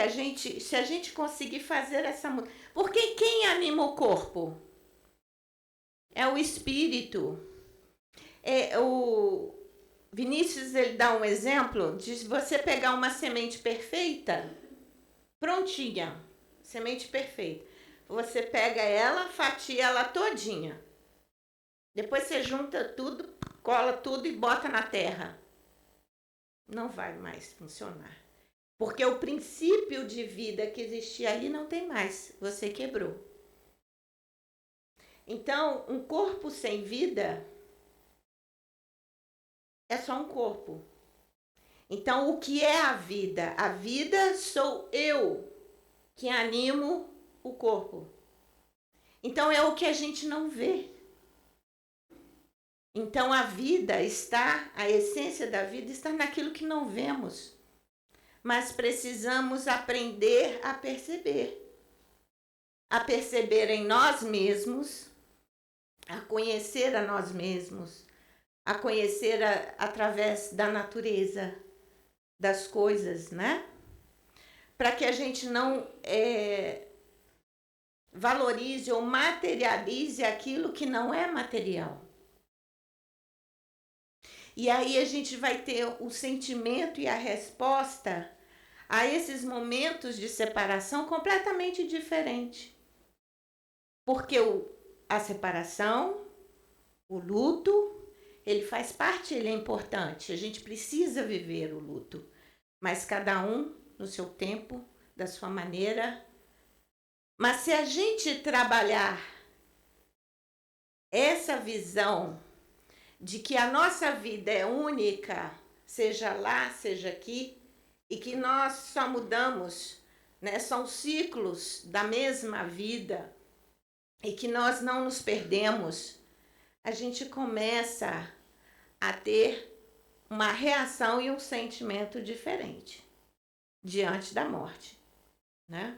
se a gente conseguir fazer essa mudança, porque quem anima o corpo? É o espírito. O Vinícius, ele dá um exemplo de você pegar uma semente perfeita, prontinha, semente perfeita. Você pega ela, fatia ela todinha. Depois você junta tudo, cola tudo e bota na terra. Não vai mais funcionar. Porque o princípio de vida que existia ali não tem mais. Você quebrou. Então, um corpo sem vida é só um corpo. Então, o que é a vida? A vida sou eu que animo o corpo. Então, é o que a gente não vê. Então, a essência da vida está naquilo que não vemos. Mas precisamos aprender a perceber. A perceber em nós mesmos, a conhecer a nós mesmos, a conhecer através da natureza, das coisas, né? Para que a gente não valorize ou materialize aquilo que não é material. E aí a gente vai ter o sentimento e a resposta a esses momentos de separação completamente diferente. Porque a separação, o luto, ele faz parte, ele é importante. A gente precisa viver o luto. Mas cada um no seu tempo, da sua maneira. Mas se a gente trabalhar essa visão de que a nossa vida é única, seja lá, seja aqui, e que nós só mudamos, né? São ciclos da mesma vida, e que nós não nos perdemos, a gente começa a ter uma reação e um sentimento diferente diante da morte, né?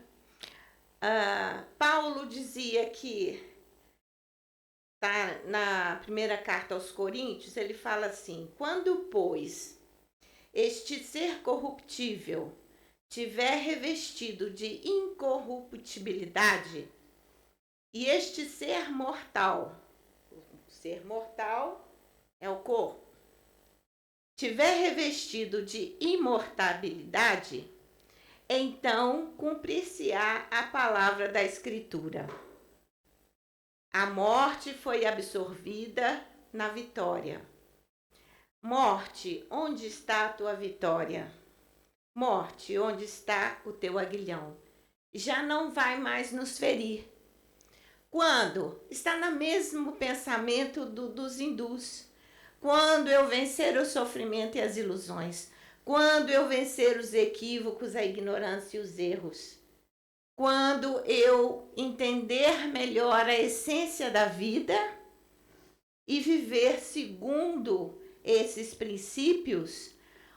Paulo dizia que na primeira carta aos Coríntios, ele fala assim: quando, pois, este ser corruptível tiver revestido de incorruptibilidade, e este ser mortal, o ser mortal é o corpo, tiver revestido de imortalidade, então cumprir-se-á a palavra da Escritura. A morte foi absorvida na vitória. Morte, onde está a tua vitória? Morte, onde está o teu aguilhão? Já não vai mais nos ferir. Quando? Está no mesmo pensamento dos hindus. Quando eu vencer o sofrimento e as ilusões. Quando eu vencer os equívocos, a ignorância e os erros. Quando eu entender melhor a essência da vida e viver segundo esses princípios,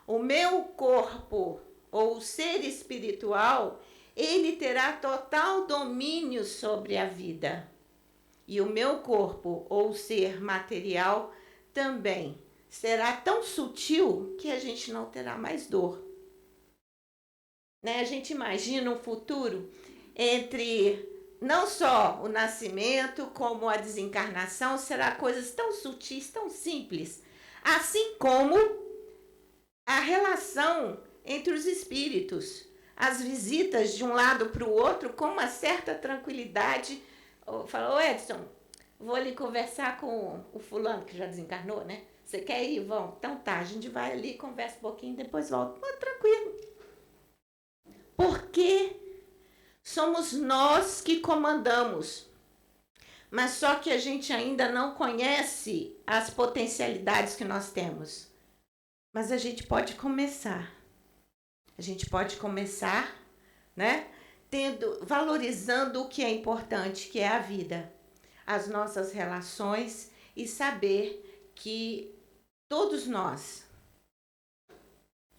o meu corpo ou o ser espiritual, ele terá total domínio sobre a vida. E o meu corpo ou ser material também será tão sutil que a gente não terá mais dor. Né? A gente imagina um futuro entre não só o nascimento como a desencarnação, será coisas tão sutis, tão simples, assim como a relação entre os espíritos, as visitas de um lado para o outro com uma certa tranquilidade. Falou, Edson, vou ali conversar com o fulano que já desencarnou, né? Você quer ir? Vão. Então tá, a gente vai ali, conversa um pouquinho, depois volta. Mas tranquilo. Porque somos nós que comandamos. Mas só que a gente ainda não conhece as potencialidades que nós temos. Mas a gente pode começar. A gente pode começar, né? Valorizando o que é importante, que é a vida, as nossas relações, e saber que todos nós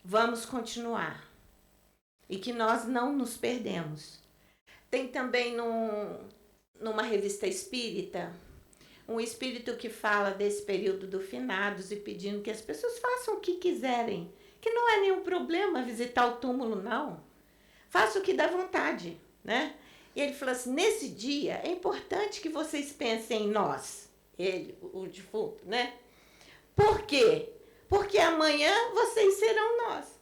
vamos continuar e que nós não nos perdemos. Tem também numa revista espírita, um espírito que fala desse período do finados e pedindo que as pessoas façam o que quiserem, que não é nenhum problema visitar o túmulo, não. Faça o que dá vontade, né? E ele falou assim, nesse dia é importante que vocês pensem em nós, ele, o defunto, né? Por quê? Porque amanhã vocês serão nós,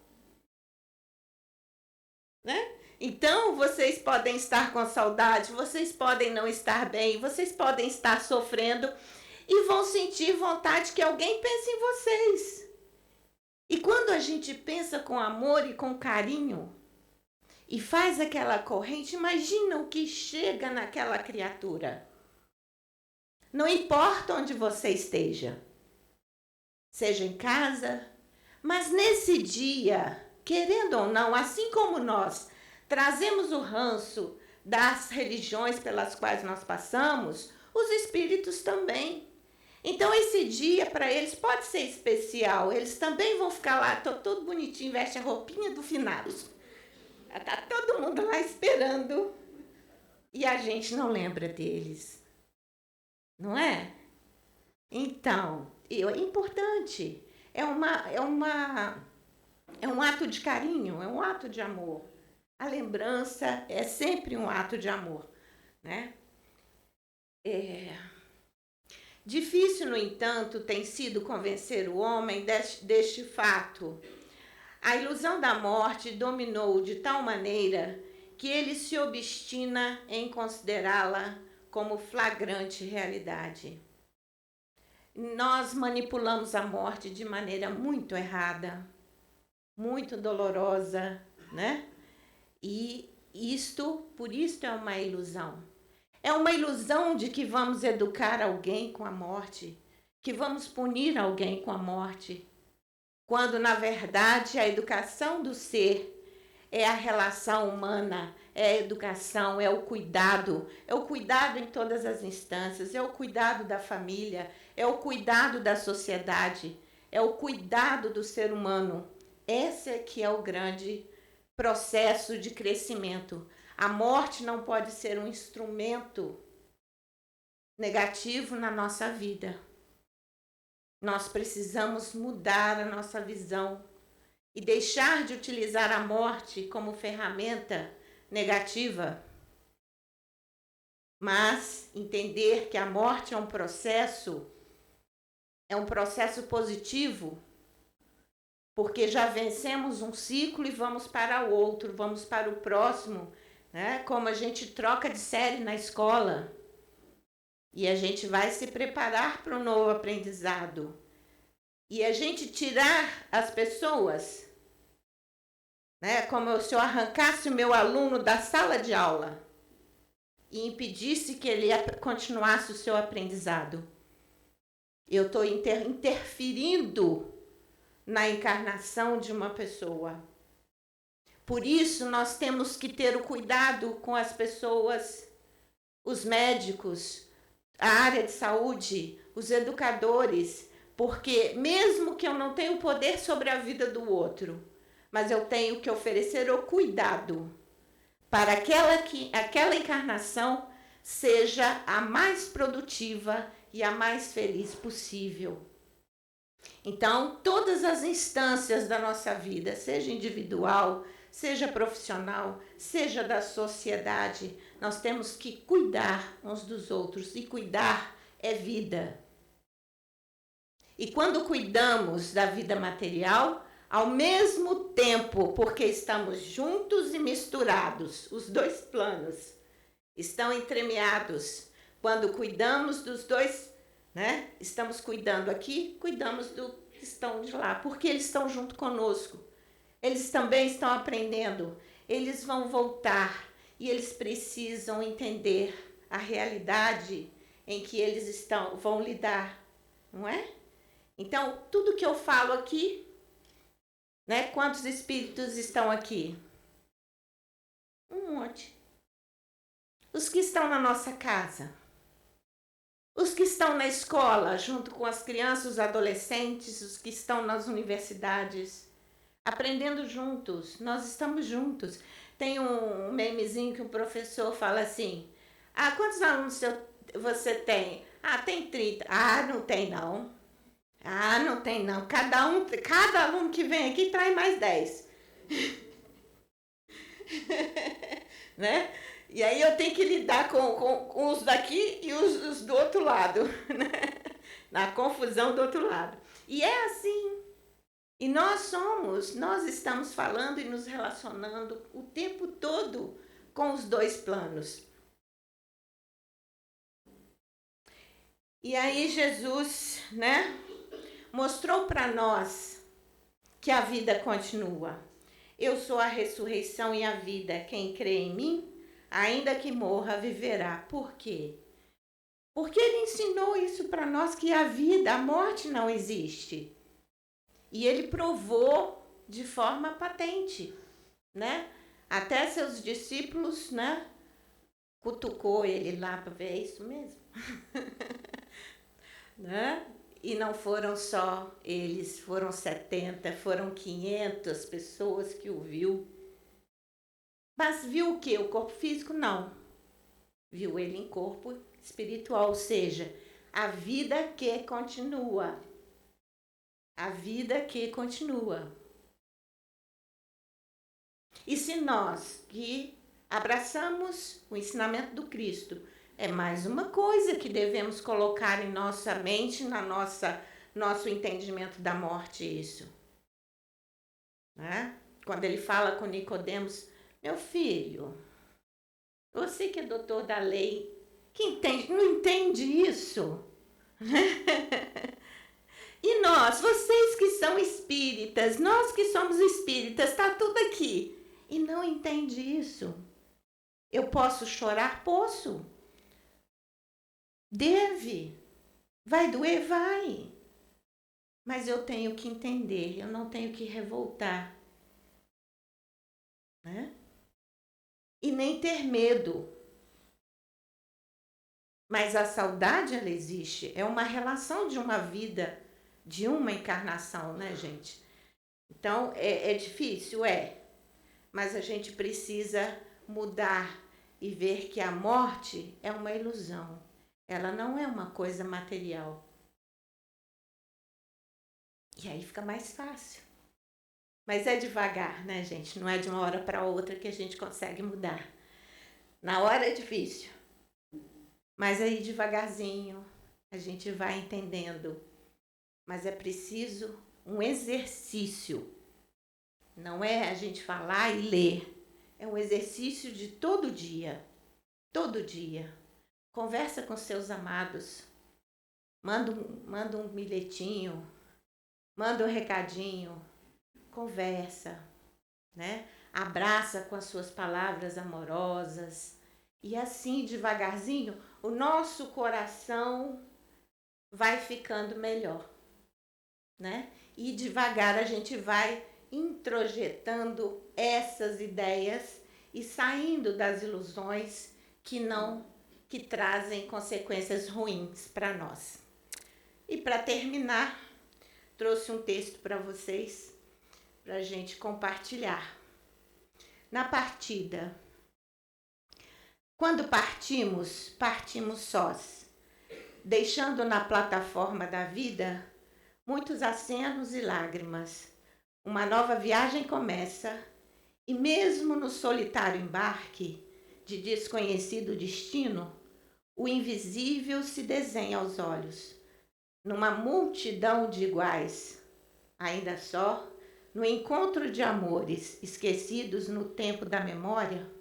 né? Então, vocês podem estar com saudade, vocês podem não estar bem, vocês podem estar sofrendo e vão sentir vontade que alguém pense em vocês. E quando a gente pensa com amor e com carinho e faz aquela corrente, imagina o que chega naquela criatura. Não importa onde você esteja, seja em casa, mas nesse dia, querendo ou não, assim como nós trazemos o ranço das religiões pelas quais nós passamos, os espíritos também. Então esse dia para eles pode ser especial, eles também vão ficar lá, todo bonitinho, veste a roupinha do finados. Está todo mundo lá esperando e a gente não lembra deles, não é? Então, é importante, é um ato de carinho, é um ato de amor. A lembrança é sempre um ato de amor, né? Difícil, no entanto, tem sido convencer o homem deste fato. A ilusão da morte dominou de tal maneira que ele se obstina em considerá-la como flagrante realidade. Nós manipulamos a morte de maneira muito errada, muito dolorosa, né? E por isso é uma ilusão. É uma ilusão de que vamos educar alguém com a morte, que vamos punir alguém com a morte, quando na verdade a educação do ser é a relação humana, é a educação, é o cuidado em todas as instâncias, é o cuidado da família, é o cuidado da sociedade, é o cuidado do ser humano. Esse é que é o grande processo de crescimento. A morte não pode ser um instrumento negativo na nossa vida. Nós precisamos mudar a nossa visão e deixar de utilizar a morte como ferramenta negativa, mas entender que a morte é um processo positivo, porque já vencemos um ciclo e vamos para o outro, vamos para o próximo, né? Como a gente troca de série na escola e a gente vai se preparar para um novo aprendizado. E a gente tirar as pessoas, né? Como se eu arrancasse o meu aluno da sala de aula e impedisse que ele continuasse o seu aprendizado. Eu estou interferindo na encarnação de uma pessoa. Por isso, nós temos que ter o cuidado com as pessoas, os médicos, a área de saúde, os educadores, porque mesmo que eu não tenha poder sobre a vida do outro, mas eu tenho que oferecer o cuidado para que aquela encarnação seja a mais produtiva e a mais feliz possível. Então, todas as instâncias da nossa vida, seja individual, seja profissional, seja da sociedade, nós temos que cuidar uns dos outros, e cuidar é vida. E quando cuidamos da vida material, ao mesmo tempo, porque estamos juntos e misturados, os dois planos estão entremeados. Quando cuidamos dos dois, né? Estamos cuidando aqui, cuidamos do que estão de lá, porque eles estão junto conosco. Eles também estão aprendendo, eles vão voltar e eles precisam entender a realidade em que eles vão lidar, não é? Então, tudo que eu falo aqui, né? Quantos espíritos estão aqui? Um monte. Os que estão na nossa casa, os que estão na escola, junto com as crianças, os adolescentes, os que estão nas universidades, aprendendo juntos. Nós estamos juntos. Tem um memezinho que o professor fala assim: ah, quantos alunos você tem? Ah, tem 30. Ah, não tem não. Ah, não tem não. Cada aluno que vem aqui traz mais 10. Né? E aí eu tenho que lidar com os daqui e os do outro lado. Né? Na confusão do outro lado. E é assim. E nós estamos falando e nos relacionando o tempo todo com os dois planos. E aí Jesus, né, mostrou para nós que a vida continua. Eu sou a ressurreição e a vida. Quem crê em mim, ainda que morra, viverá. Por quê? Porque ele ensinou isso para nós, que a vida, a morte não existe. E ele provou de forma patente, né? Até seus discípulos, né, cutucou ele lá para ver, é isso mesmo? Né? E não foram só eles, foram 70, foram 500 pessoas que o viu. Mas viu o quê? O corpo físico? Não. Viu ele em corpo espiritual, ou seja, a vida que continua. A vida que continua. E se nós que abraçamos o ensinamento do Cristo, é mais uma coisa que devemos colocar em nossa mente, nosso entendimento da morte, isso. Né? Quando ele fala com Nicodemos: meu filho, você que é doutor da lei, que entende, não entende isso? E nós, vocês que são espíritas, nós que somos espíritas, está tudo aqui. E não entende isso. Eu posso chorar? Posso. Deve. Vai doer? Vai. Mas eu tenho que entender, eu não tenho que revoltar. Né? E nem ter medo. Mas a saudade, ela existe. É uma relação de uma vida, de uma encarnação, né, gente? Então, é difícil? É. Mas a gente precisa mudar e ver que a morte é uma ilusão. Ela não é uma coisa material. E aí fica mais fácil. Mas é devagar, né, gente? Não é de uma hora para outra que a gente consegue mudar. Na hora é difícil. Mas aí devagarzinho a gente vai entendendo. Mas é preciso um exercício. Não é a gente falar e ler. É um exercício de todo dia. Todo dia. Conversa com seus amados. Manda um bilhetinho. Manda um recadinho. Conversa. Né? Abraça com as suas palavras amorosas. E assim, devagarzinho, o nosso coração vai ficando melhor. Né? E devagar a gente vai introjetando essas ideias e saindo das ilusões que trazem consequências ruins para nós. E para terminar, trouxe um texto para vocês, para a gente compartilhar. Na partida, quando partimos sós, deixando na plataforma da vida muitos acenos e lágrimas. Uma nova viagem começa, e mesmo no solitário embarque de desconhecido destino, o invisível se desenha aos olhos. Numa multidão de iguais, ainda só, no encontro de amores esquecidos no tempo da memória,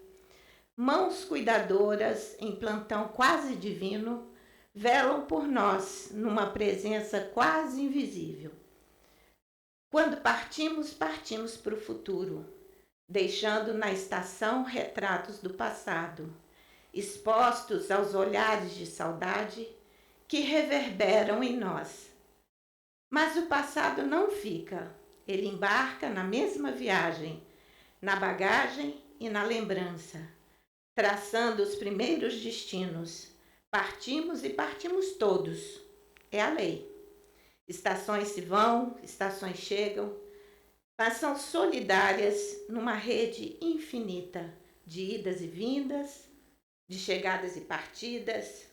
mãos cuidadoras em plantão quase divino velam por nós numa presença quase invisível. Quando partimos para o futuro, deixando na estação retratos do passado, expostos aos olhares de saudade que reverberam em nós. Mas o passado não fica, ele embarca na mesma viagem, na bagagem e na lembrança, traçando os primeiros destinos, Partimos e partimos todos. É a lei. Estações se vão, estações chegam, mas são solidárias numa rede infinita de idas e vindas, de chegadas e partidas.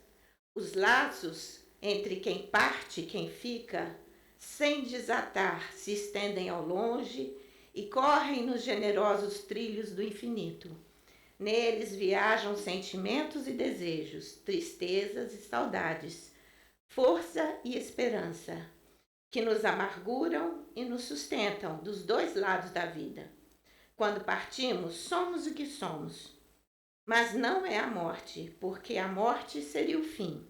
Os laços entre quem parte e quem fica, sem desatar, se estendem ao longe e correm nos generosos trilhos do infinito. Neles viajam sentimentos e desejos, tristezas e saudades, força e esperança, que nos amarguram e nos sustentam dos dois lados da vida. Quando partimos, somos o que somos. Mas não é a morte, porque a morte seria o fim.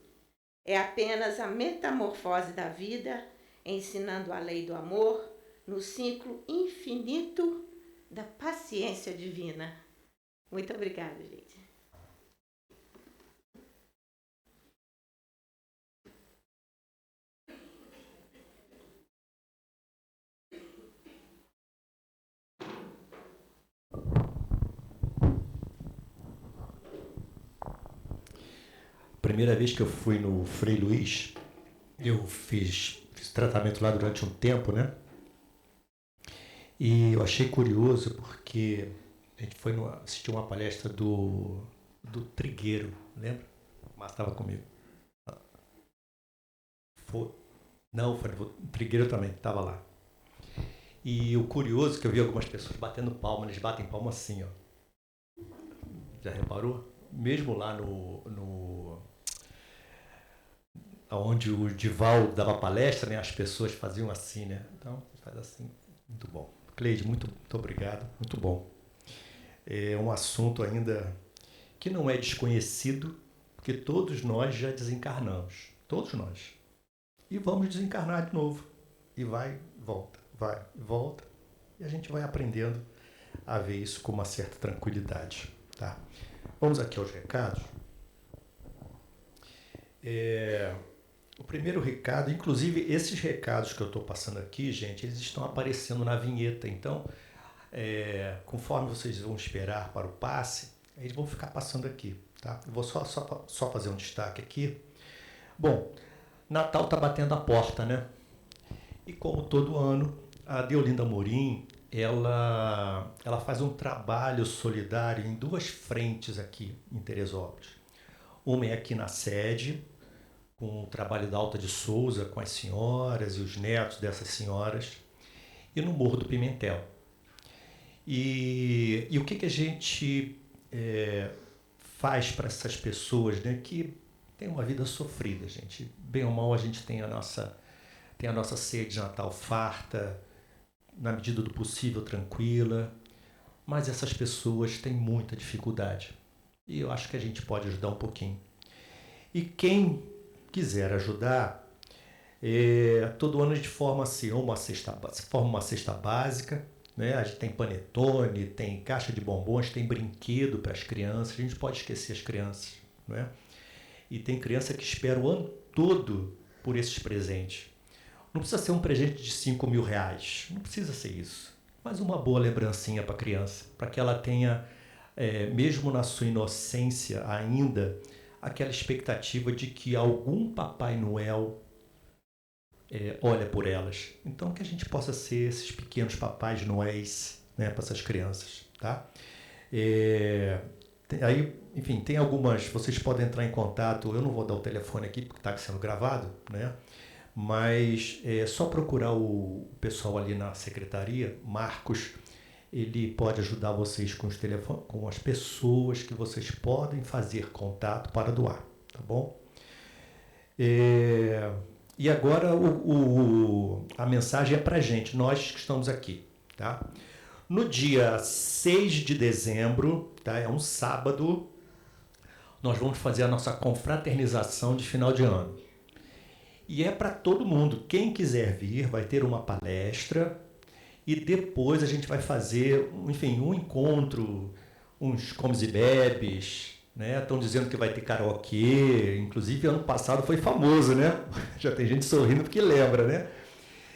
É apenas a metamorfose da vida, ensinando a lei do amor no ciclo infinito da paciência divina. Muito obrigada, gente. Primeira vez que eu fui no Frei Luiz, eu fiz tratamento lá durante um tempo, né? E eu achei curioso porque a gente foi assistir uma palestra do Trigueiro, lembra? O Márcio estava comigo. Não, foi o Trigueiro também, estava lá. E o curioso é que eu vi algumas pessoas batendo palma, eles batem palma assim, ó. Já reparou? Mesmo lá onde o Dival dava palestra, né, as pessoas faziam assim, né? Então, faz assim, muito bom. Cleide, muito obrigado, muito bom. É um assunto ainda que não é desconhecido, porque todos nós já desencarnamos, todos nós. E vamos desencarnar de novo. E vai, volta, e a gente vai aprendendo a ver isso com uma certa tranquilidade, tá? Vamos aqui aos recados. O primeiro recado, inclusive esses recados que eu estou passando aqui, gente, eles estão aparecendo na vinheta. Então, conforme vocês vão esperar para o passe, eles vão ficar passando aqui, tá? Eu vou só fazer um destaque aqui. Bom, Natal está batendo a porta, né? E como todo ano, a Deolinda Amorim, ela faz um trabalho solidário em duas frentes aqui em Teresópolis. Uma é aqui na sede, com o trabalho da Alta de Souza, com as senhoras e os netos dessas senhoras, e no Morro do Pimentel. E o que a gente faz para essas pessoas, né, que têm uma vida sofrida, gente? Bem ou mal, a gente tem a nossa ceia de Natal farta, na medida do possível tranquila, mas essas pessoas têm muita dificuldade. E eu acho que a gente pode ajudar um pouquinho. E quem quiser ajudar, todo ano a gente forma assim, uma cesta básica, né? A gente tem panetone, tem caixa de bombons, tem brinquedo para as crianças, a gente pode esquecer as crianças, né? E tem criança que espera o ano todo por esses presentes. Não precisa ser um presente de 5 mil reais, não precisa ser isso, mas uma boa lembrancinha para a criança, para que ela tenha, mesmo na sua inocência ainda, aquela expectativa de que algum Papai Noel olha por elas. Então, que a gente possa ser esses pequenos Papais Noéis, né, para essas crianças, tá? Aí, enfim, tem algumas, vocês podem entrar em contato, eu não vou dar o telefone aqui porque está sendo gravado, né? Mas é só procurar o pessoal ali na secretaria, Marcos, ele pode ajudar vocês com os telefones, com as pessoas que vocês podem fazer contato para doar, tá bom? E agora a mensagem é para a gente, nós que estamos aqui, tá? No dia 6 de dezembro, tá? É um sábado, nós vamos fazer a nossa confraternização de final de ano. E é para todo mundo. Quem quiser vir, vai ter uma palestra e depois a gente vai fazer, enfim, um encontro, uns comes e bebes, né? Estão dizendo que vai ter karaokê, inclusive ano passado foi famoso, né? Já tem gente sorrindo porque lembra, né?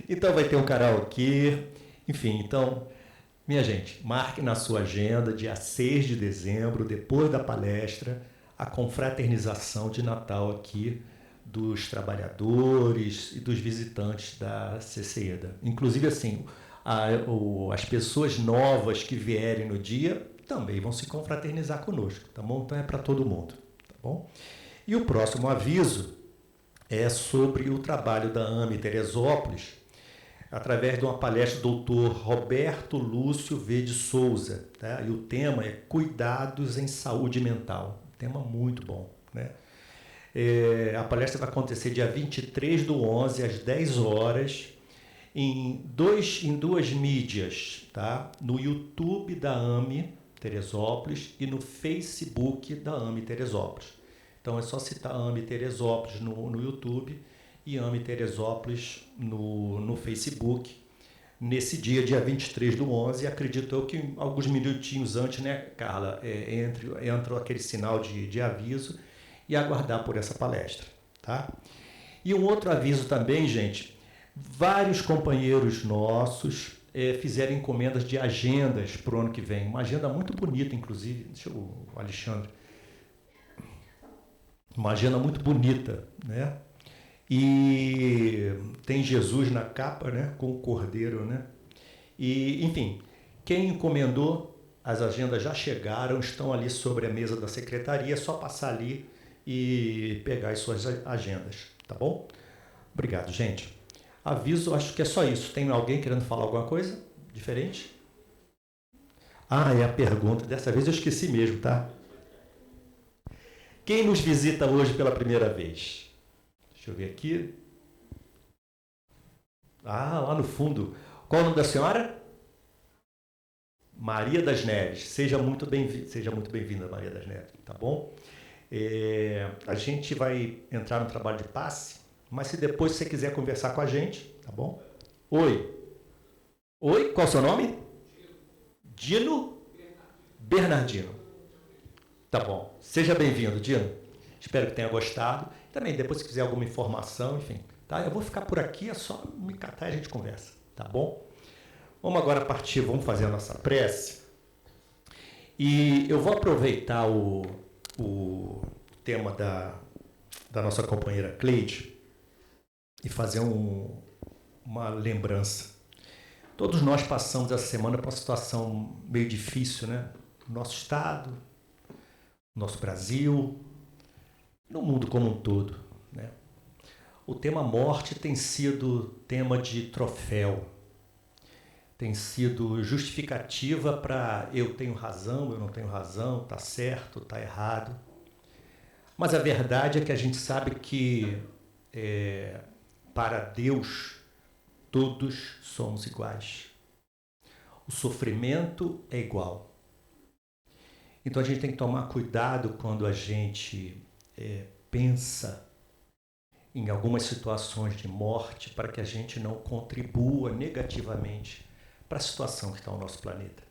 Então vai ter um karaokê, enfim, então, minha gente, marque na sua agenda, dia 6 de dezembro, depois da palestra, a confraternização de Natal aqui dos trabalhadores e dos visitantes da CCEDA. Inclusive, assim, as pessoas novas que vierem no dia também vão se confraternizar conosco, tá bom? Então é para todo mundo, tá bom? E o próximo aviso é sobre o trabalho da AME Teresópolis, através de uma palestra do Dr. Roberto Lúcio V. de Souza, tá? E o tema é Cuidados em Saúde Mental. Tema muito bom, né? A palestra vai acontecer dia 23/11, às 10 horas, em duas mídias, tá? No YouTube da AME Teresópolis e no Facebook da AME Teresópolis. Então é só citar AME Teresópolis no YouTube e AME Teresópolis no Facebook. Nesse dia 23/11, acredito eu que alguns minutinhos antes, né, Carla, entra aquele sinal de aviso e aguardar por essa palestra, tá? E um outro aviso também, gente, vários companheiros nossos fizeram encomendas de agendas para o ano que vem. Uma agenda muito bonita, inclusive. Deixa eu, o Alexandre. Uma agenda muito bonita, né? E tem Jesus na capa, né? Com o cordeiro, né? E, enfim, quem encomendou, as agendas já chegaram, estão ali sobre a mesa da secretaria, é só passar ali e pegar as suas agendas, tá bom? Obrigado, gente. Aviso, acho que é só isso. Tem alguém querendo falar alguma coisa diferente? É a pergunta. Dessa vez eu esqueci mesmo, tá? Quem nos visita hoje pela primeira vez? Deixa eu ver aqui. Lá no fundo. Qual o nome da senhora? Maria das Neves. Seja muito bem-vinda, Maria das Neves, tá bom? A gente vai entrar no trabalho de passe, mas se depois você quiser conversar com a gente, tá bom? Oi, qual é o seu nome? Dino Bernardino. Tá bom, seja bem-vindo, Dino. Espero que tenha gostado. Também, depois, se quiser alguma informação, enfim, tá? Eu vou ficar por aqui, é só me catar e a gente conversa, tá bom? Vamos agora partir, vamos fazer a nossa prece. E eu vou aproveitar o tema da nossa companheira Cleide e fazer uma lembrança. Todos nós passamos essa semana por uma situação meio difícil, né? No nosso estado, no nosso Brasil, no mundo como um todo, né? O tema morte tem sido tema de troféu, tem sido justificativa para eu tenho razão, eu não tenho razão, está certo, está errado. Mas a verdade é que a gente sabe que para Deus todos somos iguais. O sofrimento é igual. Então a gente tem que tomar cuidado quando a gente pensa em algumas situações de morte para que a gente não contribua negativamente para a situação que está o nosso planeta.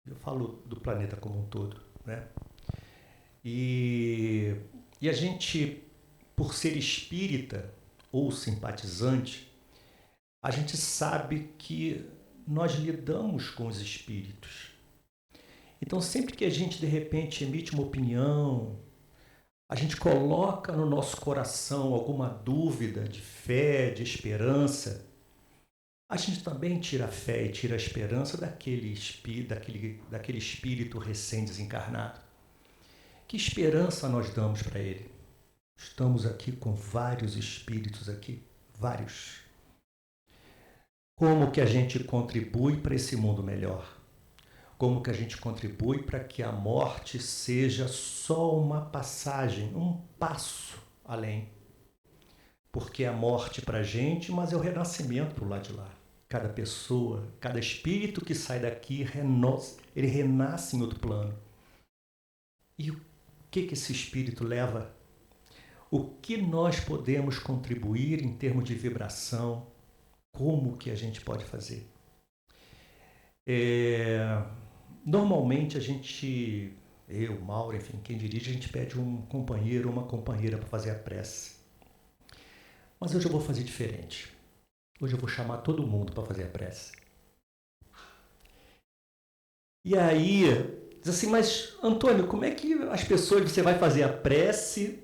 Eu falo do planeta como um todo, né? E a gente, por ser espírita ou simpatizante, a gente sabe que nós lidamos com os espíritos. Então, sempre que a gente, de repente, emite uma opinião, a gente coloca no nosso coração alguma dúvida de fé, de esperança, a gente também tira a fé e tira a esperança daquele espírito recém-desencarnado. Que esperança nós damos para ele? Estamos aqui com vários espíritos aqui, vários. Como que a gente contribui para esse mundo melhor? Como que a gente contribui para que a morte seja só uma passagem, um passo além? Porque a morte para a gente, mas é o renascimento para o lado de lá. Cada pessoa, cada espírito que sai daqui, ele renasce em outro plano. E o que esse espírito leva? O que nós podemos contribuir em termos de vibração? Como que a gente pode fazer? Normalmente a gente, eu, Mauro, enfim, quem dirige, a gente pede um companheiro ou uma companheira para fazer a prece. Mas hoje eu vou fazer diferente. Hoje eu vou chamar todo mundo para fazer a prece. E aí, Diz assim, mas Antônio, como é que as pessoas, você vai fazer a prece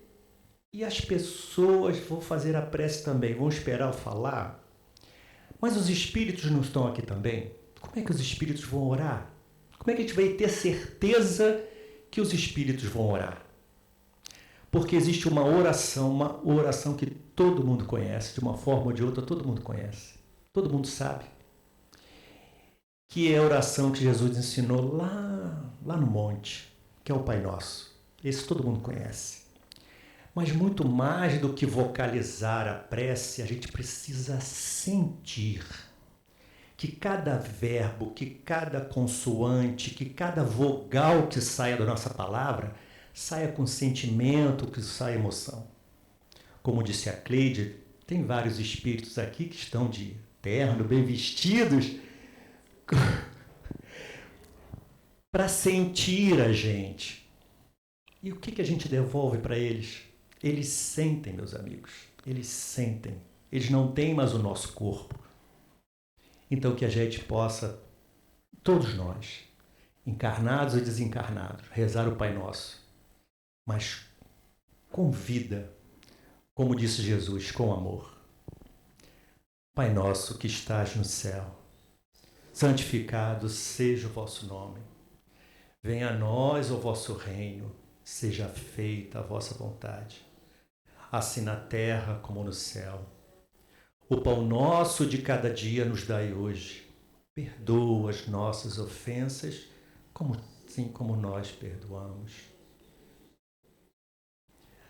e as pessoas vão fazer a prece também, vão esperar eu falar? Mas os espíritos não estão aqui também? Como é que os espíritos vão orar? Como é que a gente vai ter certeza que os espíritos vão orar? Porque existe uma oração que todo mundo conhece, de uma forma ou de outra, todo mundo conhece, todo mundo sabe, que é a oração que Jesus ensinou lá no monte, que é o Pai Nosso. Esse todo mundo conhece. Mas muito mais do que vocalizar a prece, a gente precisa sentir que cada verbo, que cada consoante, que cada vogal que saia da nossa palavra, saia com sentimento, que saia emoção. Como disse a Cleide, tem vários espíritos aqui que estão de terno, bem vestidos, para sentir a gente. E o que a gente devolve para eles? Eles sentem, meus amigos, eles sentem. Eles não têm mais o nosso corpo. Então que a gente possa, todos nós, encarnados e desencarnados, rezar o Pai Nosso, mas com vida, como disse Jesus, com amor. Pai nosso que estás no céu, santificado seja o vosso nome. Venha a nós o vosso reino, seja feita a vossa vontade, assim na terra como no céu. O pão nosso de cada dia nos dai hoje. Perdoa as nossas ofensas, assim como nós perdoamos.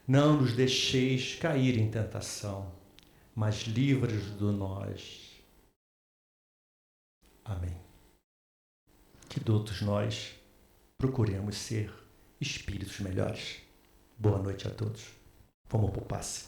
Não nos deixeis cair em tentação, mas livra-nos do nós. Amém. Que todos nós procuremos ser espíritos melhores. Boa noite a todos. Vamos para o passe.